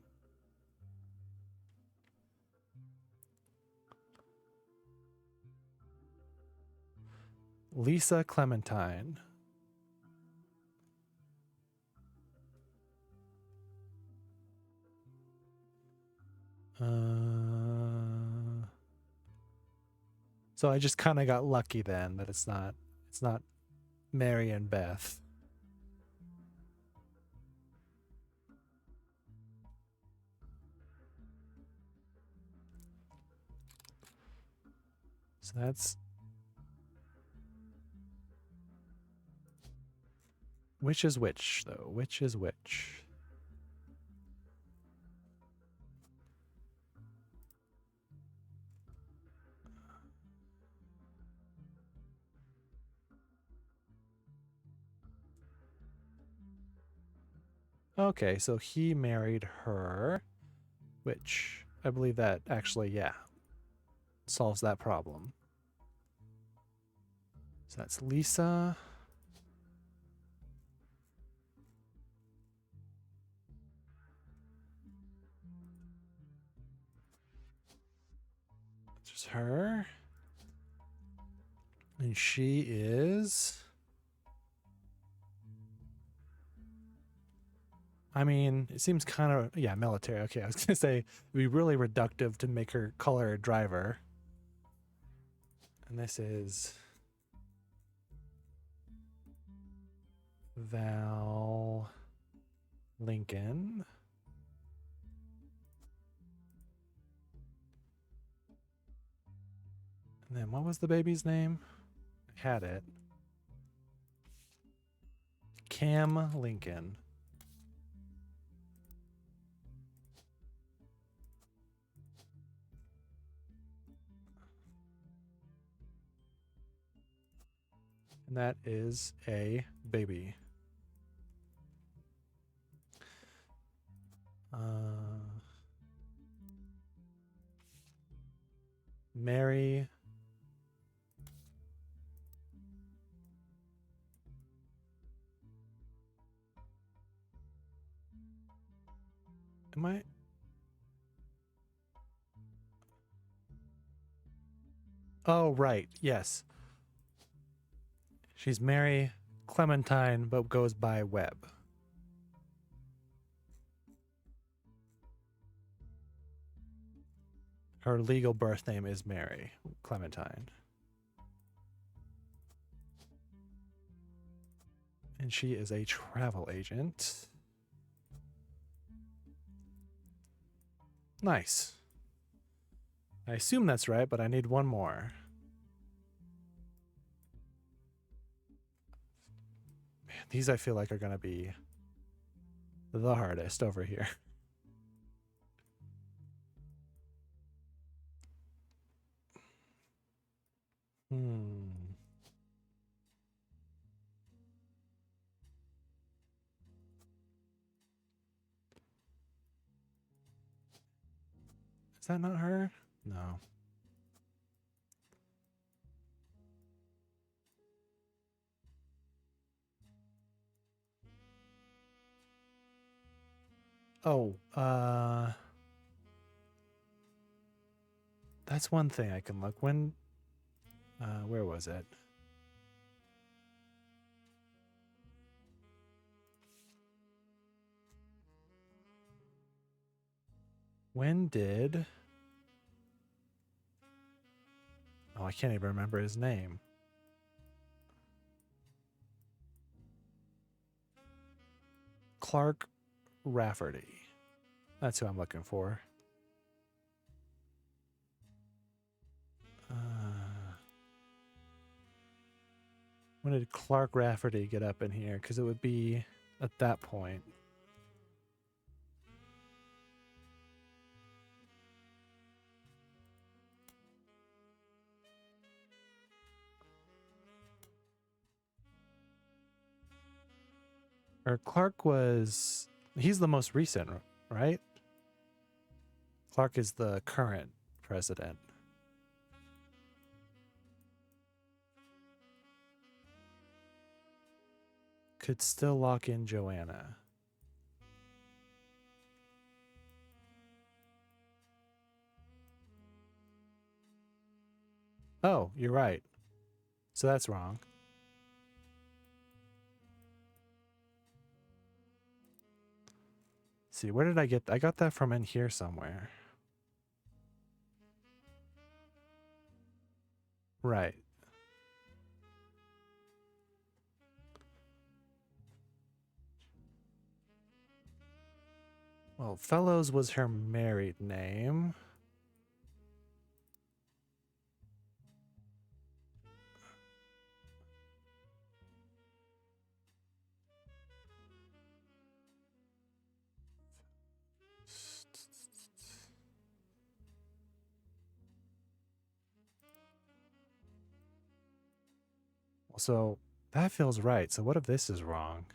Lisa Clementine. So I just kind of got lucky then that it's not Mary and Beth. So that's which is which though? Which is which? Okay, so he married her, which I believe that actually, yeah, solves that problem. So that's Lisa. There's her. And she is... I mean, it seems kind of, yeah, military. Okay, I was going to say, it'd be really reductive to make her call her a driver. And this is Val Lincoln. And then what was the baby's name? I had it. Cam Lincoln. And that is a baby. Mary. Am I? Oh, right. Yes. She's Mary Clementine, but goes by Webb. Her legal birth name is Mary Clementine. And she is a travel agent. Nice. I assume that's right, but I need one more. Man, these I feel like are going to be the hardest over here. Is that not her? No. Oh, that's one thing I can look. When, where was it? When did... Oh, I can't even remember his name. Clark Rafferty. That's who I'm looking for. When did Clark Rafferty get up in here? Because it would be at that point. Or Clark was... He's the most recent, right? Clark is the current president. Could still lock in Joanna. Oh, you're right. So that's wrong. Let's see, where did I get... I got that from in here somewhere. Right. Well, Fellows was her married name. So that feels right. So what if this is wrong?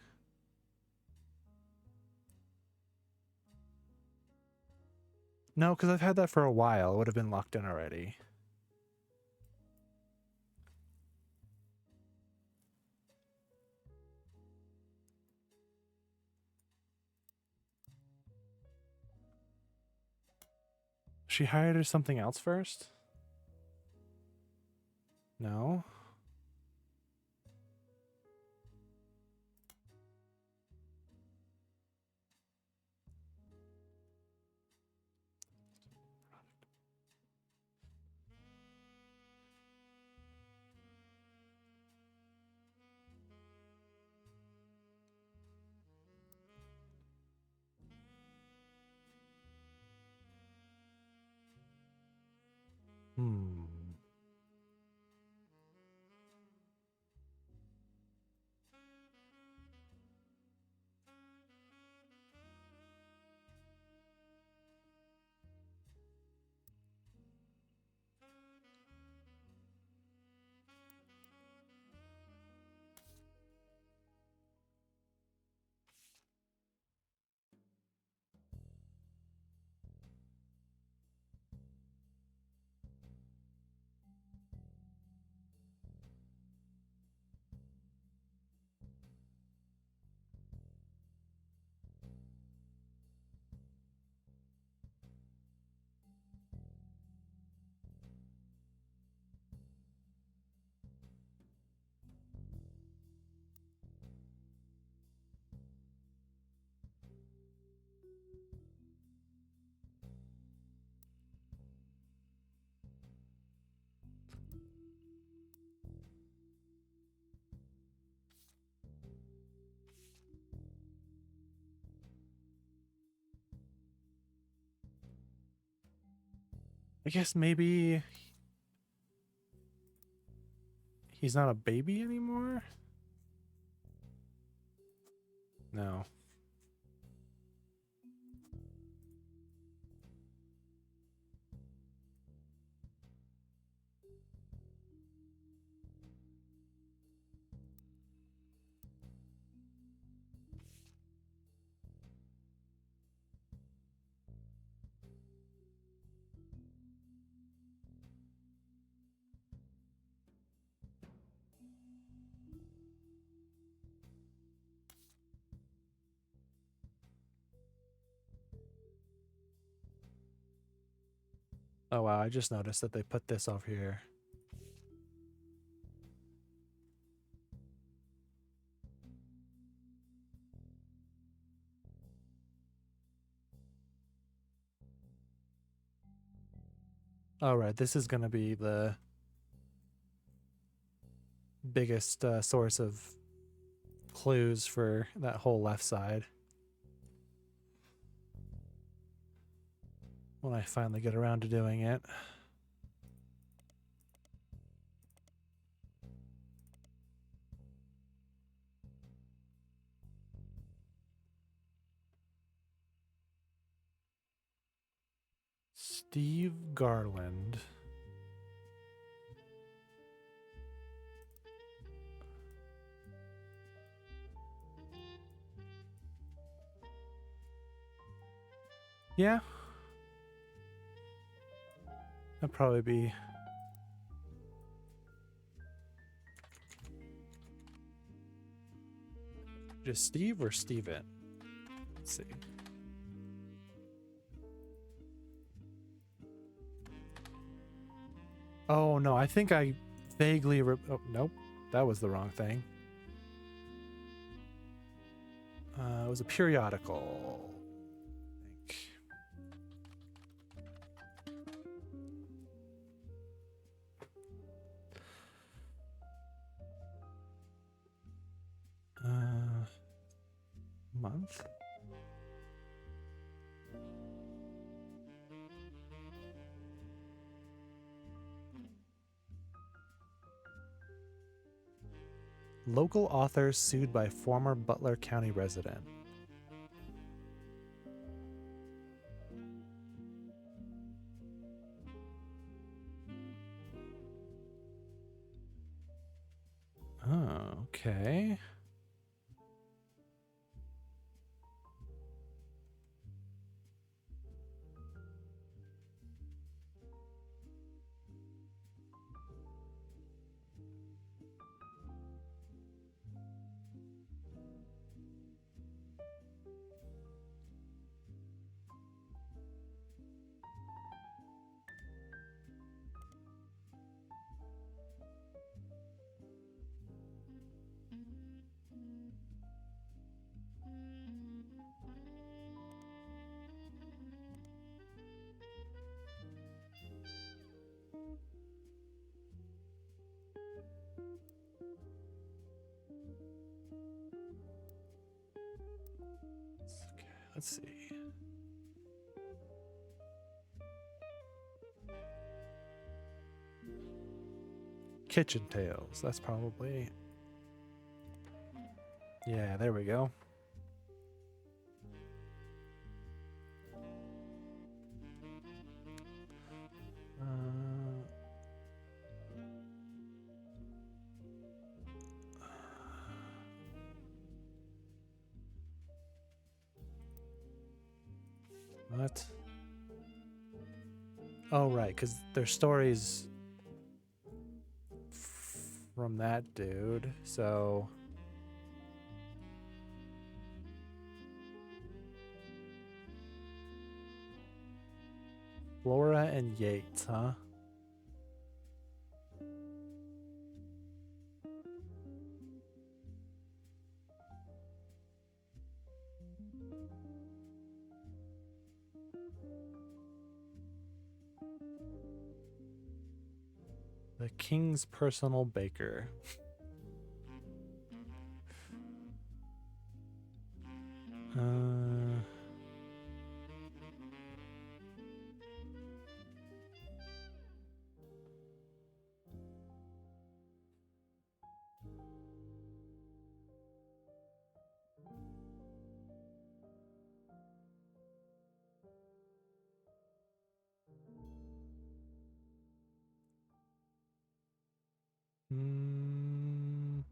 No, because I've had that for a while. It would have been locked in already. She hired her something else first? No. Hmm. I guess maybe he's not a baby anymore? No. Oh wow, I just noticed that they put this over here. All right, this is going to be the biggest source of clues for that whole left side. When I finally get around to doing it. Steve Garland. Yeah. That'd probably be... Just Steve or Steven? Let's see. Oh, no, I think I vaguely... oh, nope. That was the wrong thing. It was a periodical. I think. Month? Local author sued by former Butler County resident. Oh, okay. Okay, let's see. Kitchen Tales. That's probably... Yeah, there we go. What? Oh, right, because there's stories from that dude, so... Flora and Yates, huh? The King's Personal Baker. Uh... Mm,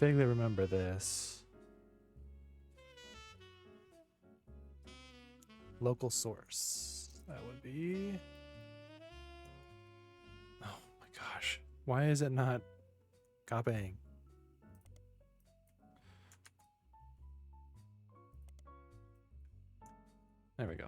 vaguely remember this. Local source. That would be... Oh my gosh. Why is it not copying? There we go.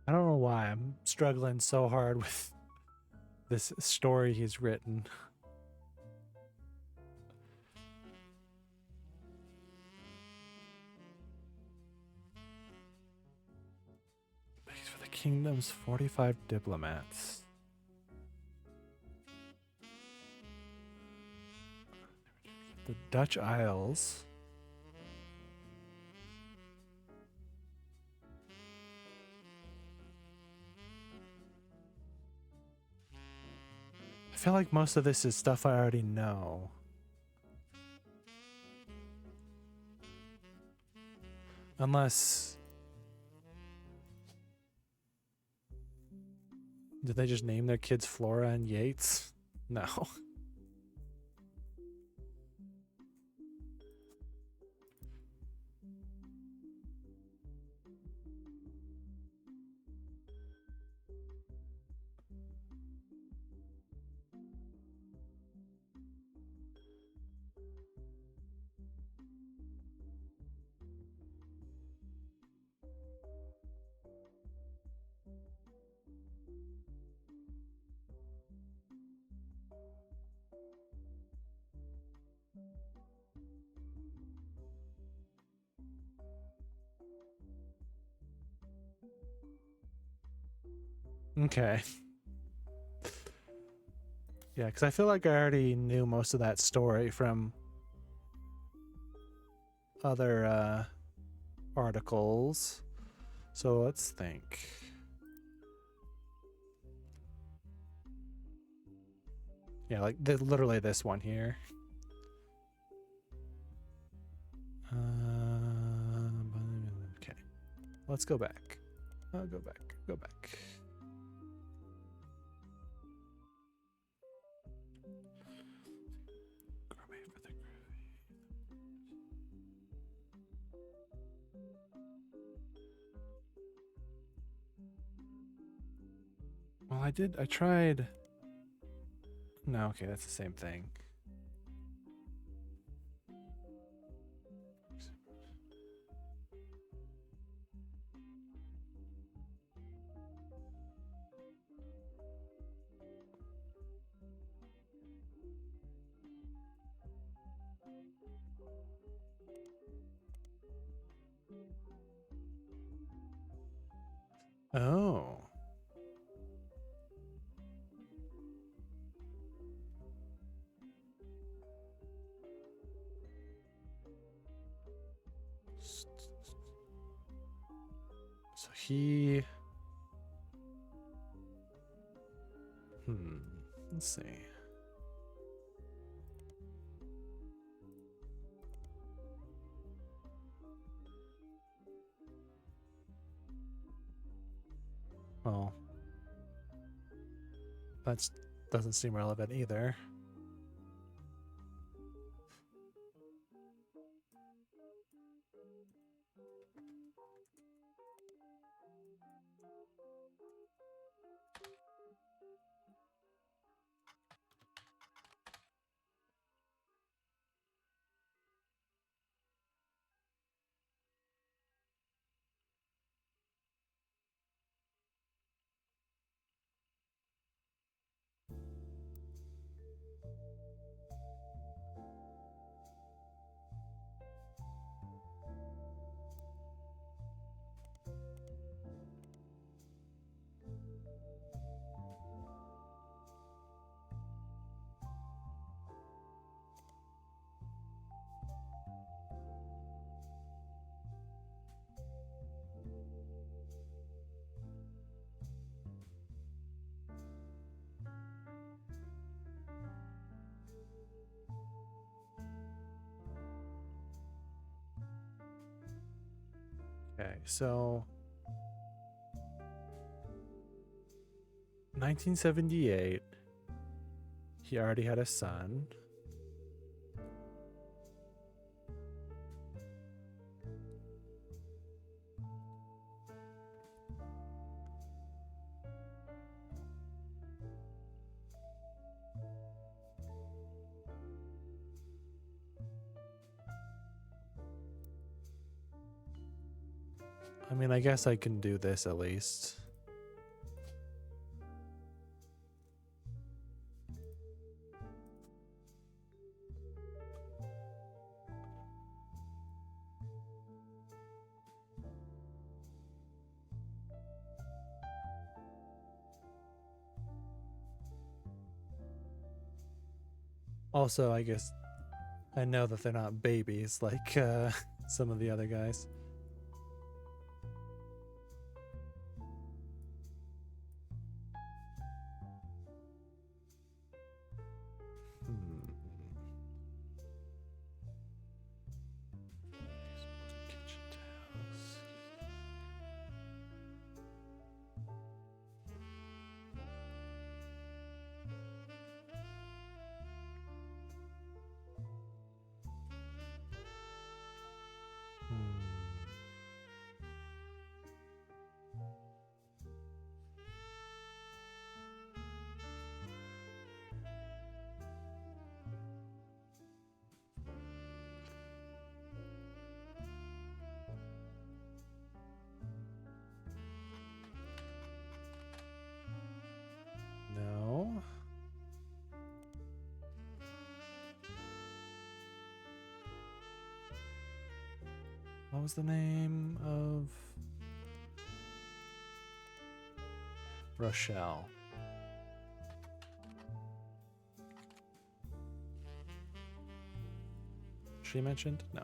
I don't know why I'm struggling so hard with this story he's written. Pays for the kingdom's 45 diplomats. The Dutch Isles. I feel like most of this is stuff I already know. Unless... Did they just name their kids Flora and Yates? No. Okay. Yeah, because I feel like I already knew most of that story from other articles. So let's think. Yeah, like literally this one here. Okay. Let's go back. I'll go back. Go back. Gourmet for the groovy. Well, I tried. No, okay, that's the same thing. Oh. So he... Let's see. Well, that doesn't seem relevant either. Okay, so 1978, he already had a son. I mean, I guess I can do this at least. Also, I guess I know that they're not babies like some of the other guys. Hmm. Kitchen towels. Hmm. No. What was the name of Rochelle? She mentioned? No.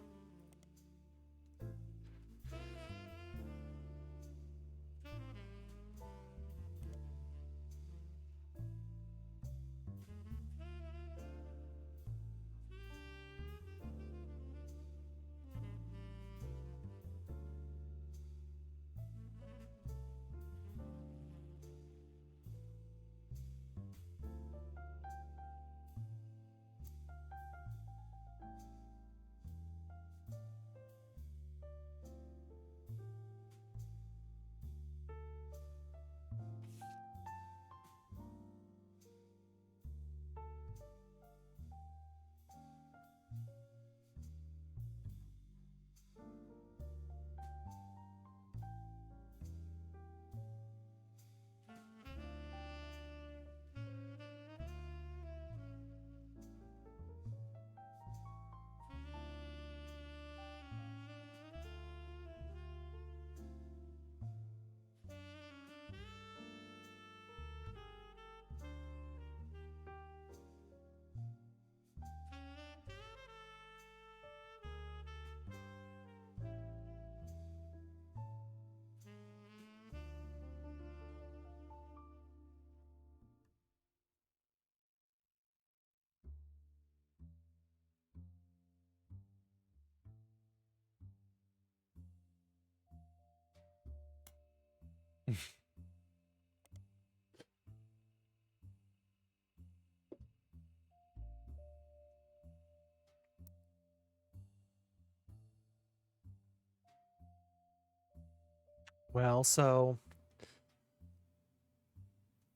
Well, so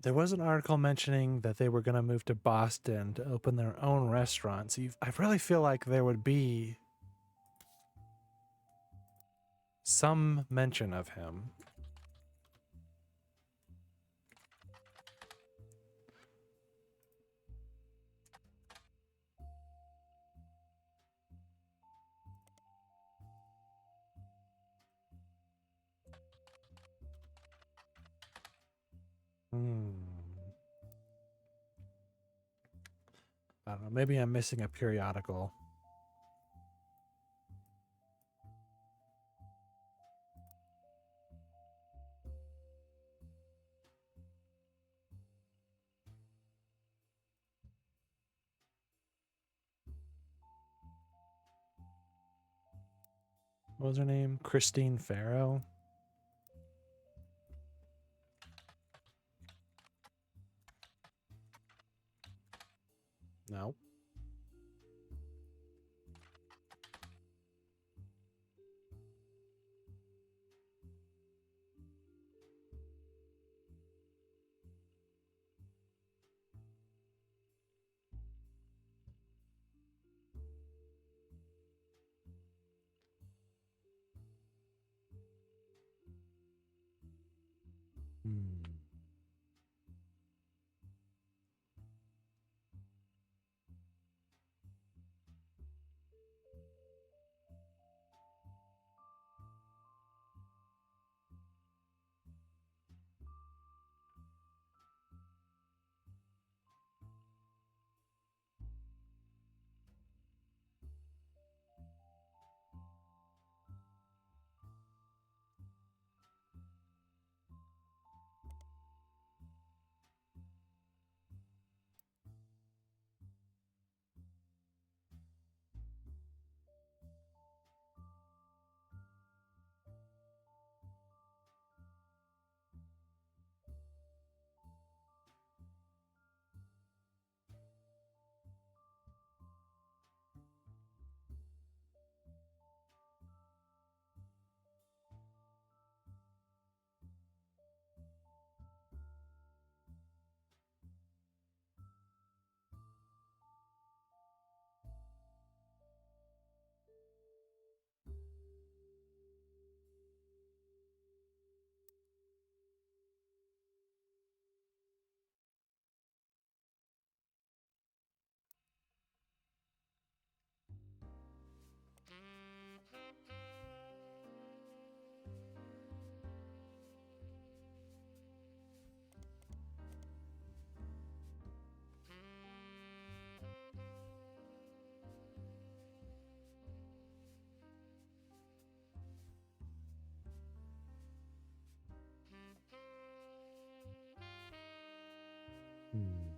there was an article mentioning that they were going to move to Boston to open their own restaurant. So I really feel like there would be some mention of him. Hmm. I don't know. Maybe I'm missing a periodical. What was her name? Christine Farrow? No. Hmm. Hmm.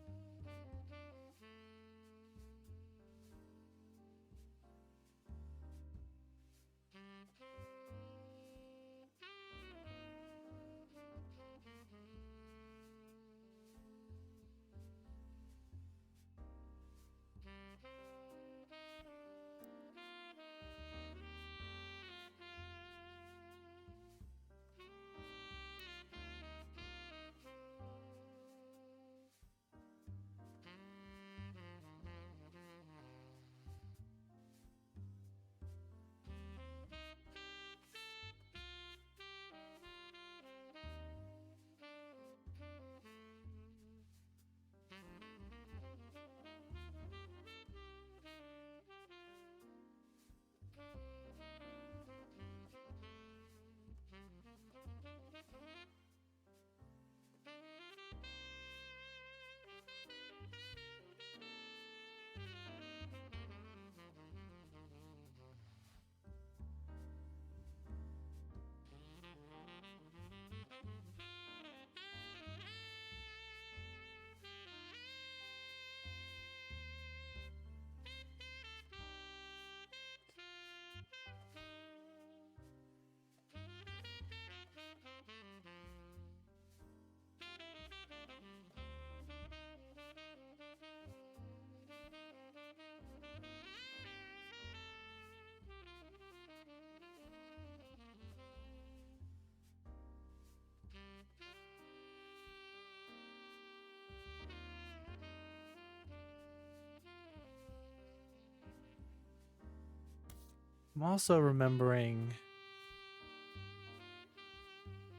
I'm also remembering.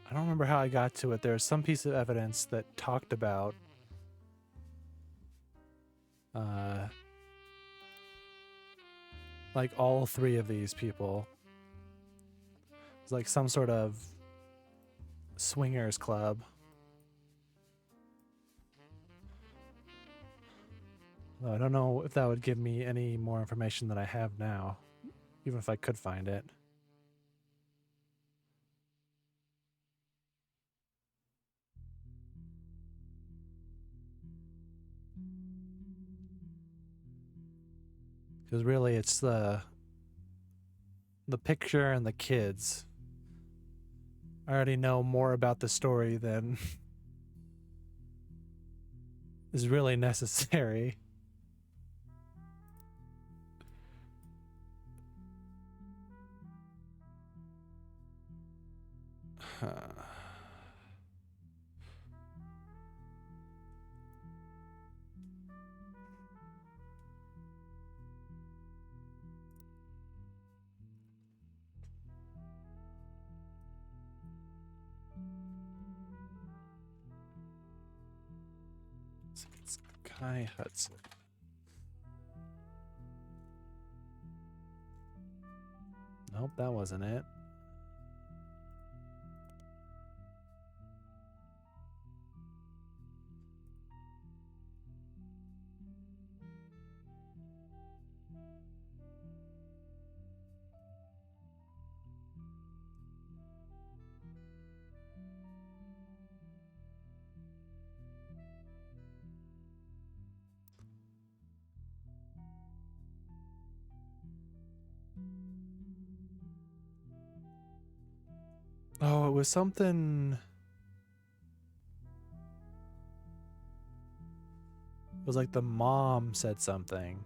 I don't remember how I got to it. There's some piece of evidence that talked about like all three of these people. It's like some sort of swingers club. I don't know if that would give me any more information than I have now, even if I could find it. Because really, it's the the picture and the kids. I already know more about the story than is really necessary. It's Kai Hudson. Nope, that wasn't it. Oh, it was something. It was like the mom said something.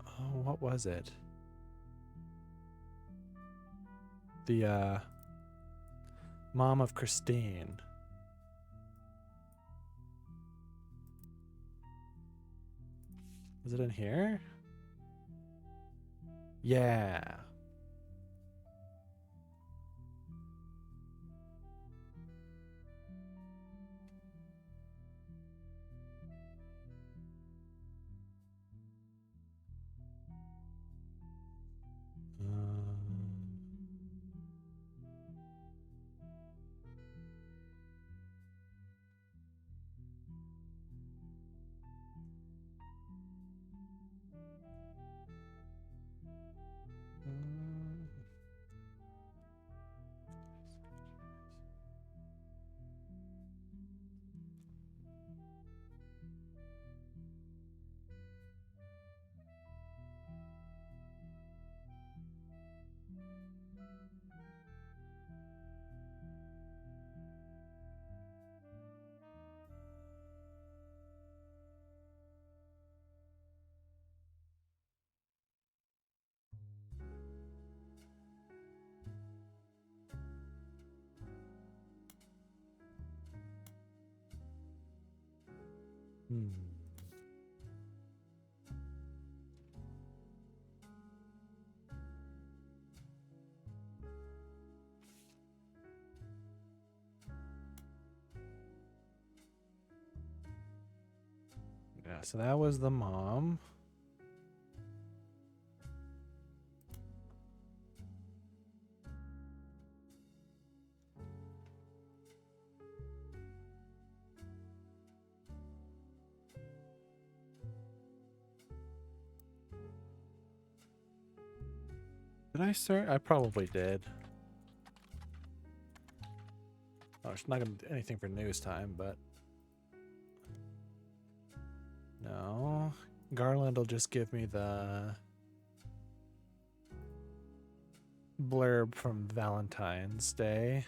Oh, what was it? The mom of Christine. Was it in here? Yeah. Yeah, so that was the mom. Did I search? I probably did. Oh, it's not going to do anything for news time, but... No. Garland will just give me the blurb from Valentine's Day.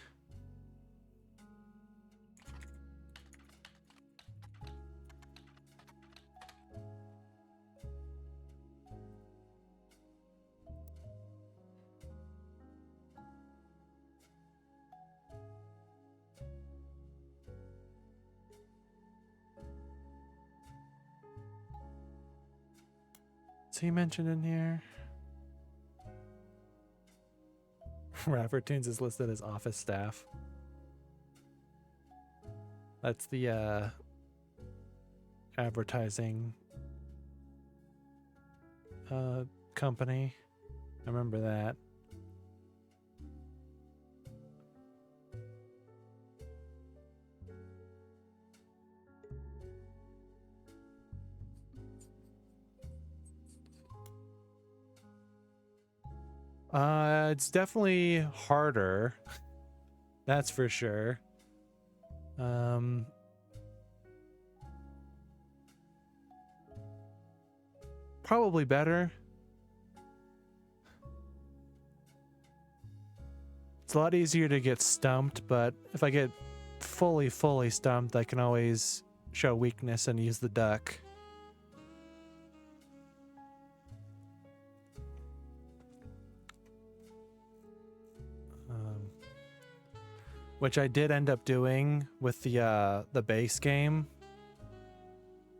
Is he mentioned in here? Raffertoons is listed as office staff. That's the advertising company. I remember that. It's definitely harder. That's for sure. probably better. It's a lot easier to get stumped, but if I get fully stumped, I can always show weakness and use the duck. Which I did end up doing with the base game,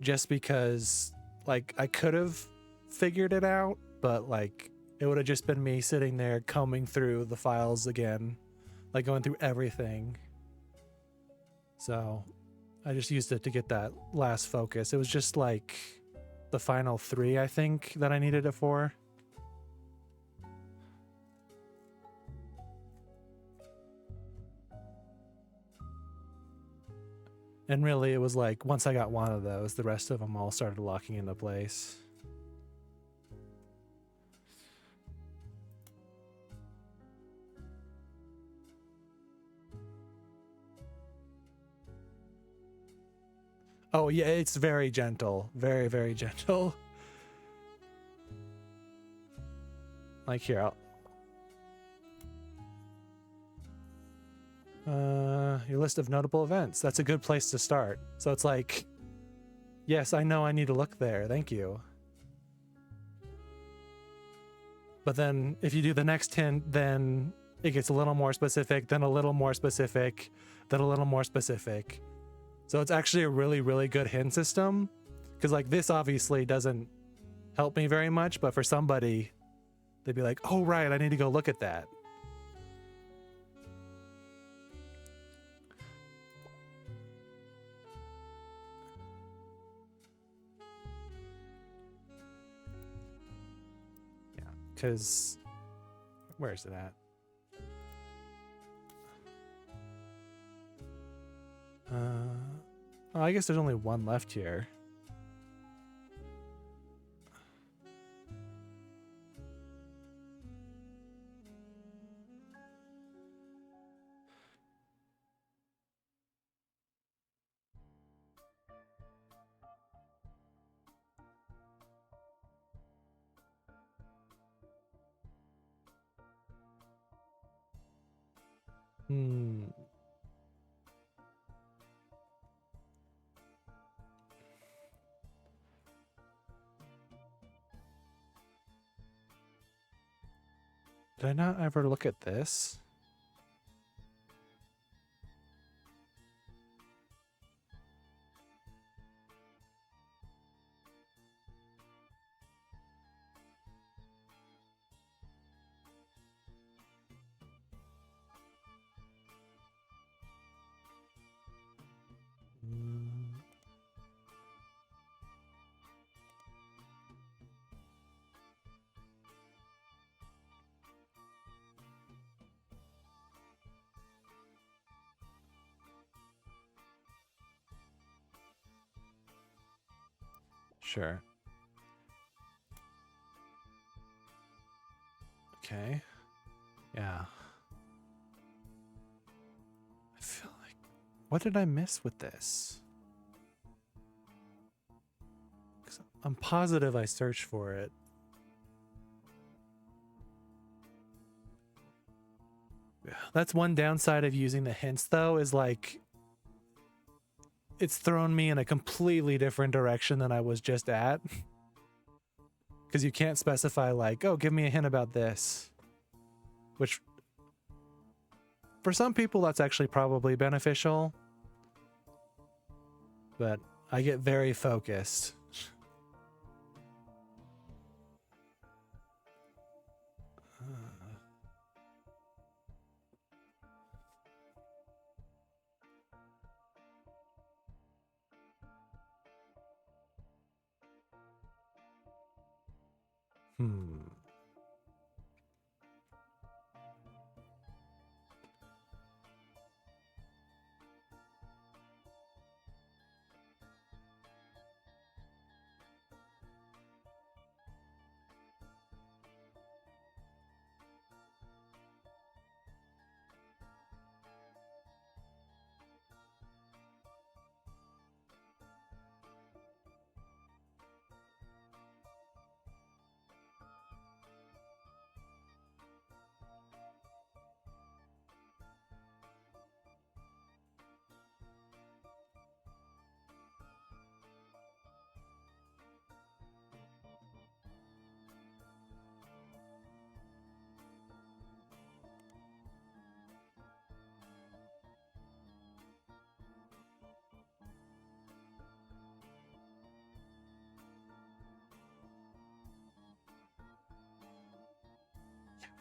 just because like I could have figured it out, but like it would have just been me sitting there combing through the files again, like going through everything. So I just used it to get that last focus. It was just like the final 3, I think, that I needed it for. And really, it was like, once I got one of those, the rest of them all started locking into place. Oh, yeah, it's very gentle. Very, very gentle. Like, here, your list of notable events. That's a good place to start. So it's like, yes, I know I need to look there. Thank you. But then if you do the next hint, then it gets a little more specific, then a little more specific, then a little more specific. So it's actually a really, really good hint system. Because like this obviously doesn't help me very much, but for somebody, they'd be like, oh, right, I need to go look at that. Yeah, because where is it at? Oh, I guess there's only one left here. Did I not ever look at this? Sure. Okay. Yeah. I feel like... What did I miss with this? 'Cause I'm positive I searched for it. That's one downside of using the hints, though, is like... It's thrown me in a completely different direction than I was just at. Because you can't specify like, oh, give me a hint about this. Which, for some people, that's actually probably beneficial. But I get very focused.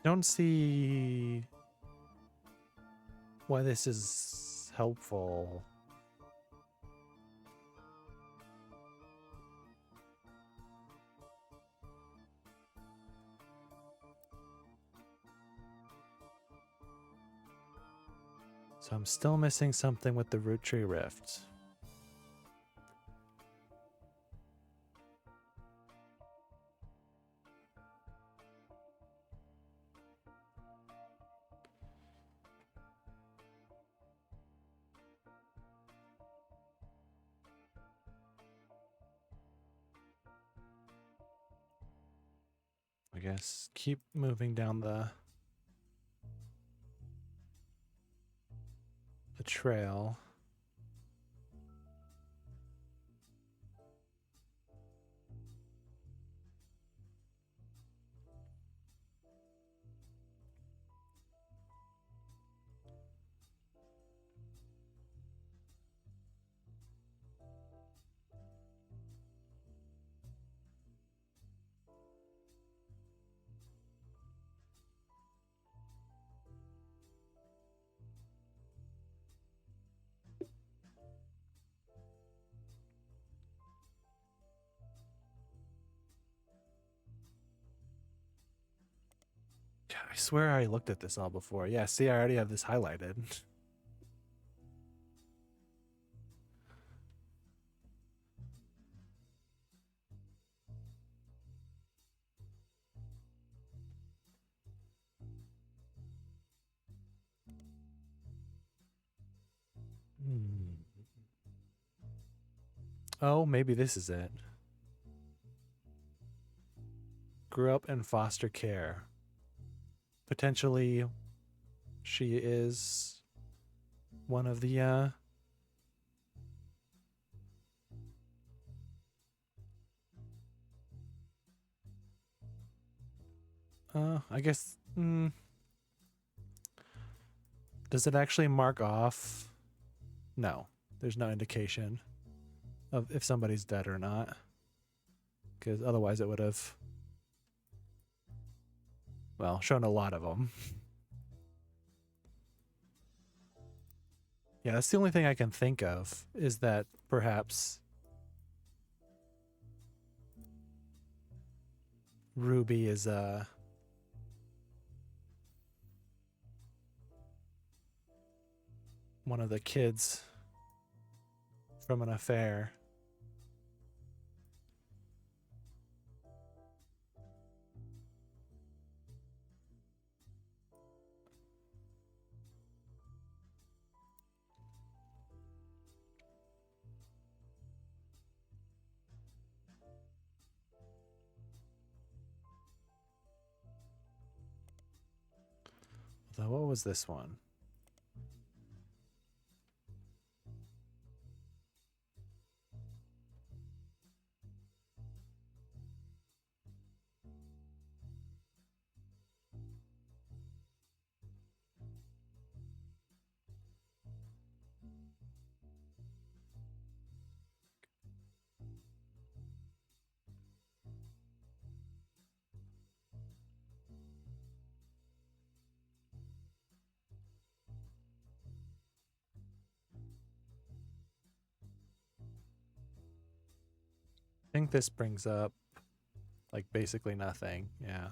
Don't see why this is helpful. So I'm still missing something with the Roottrees Rift. I guess keep moving down the trail. God, I swear I looked at this all before. Yeah, see, I already have this highlighted. Oh, maybe this is it. Grew up in foster care. Potentially, she is one of the, I guess, does it actually mark off? No, there's no indication of if somebody's dead or not. Because otherwise it would have, well, shown a lot of them. Yeah, that's the only thing I can think of, is that perhaps Ruby is one of the kids from an affair. Although, what was this one? I think this brings up like basically nothing. Yeah.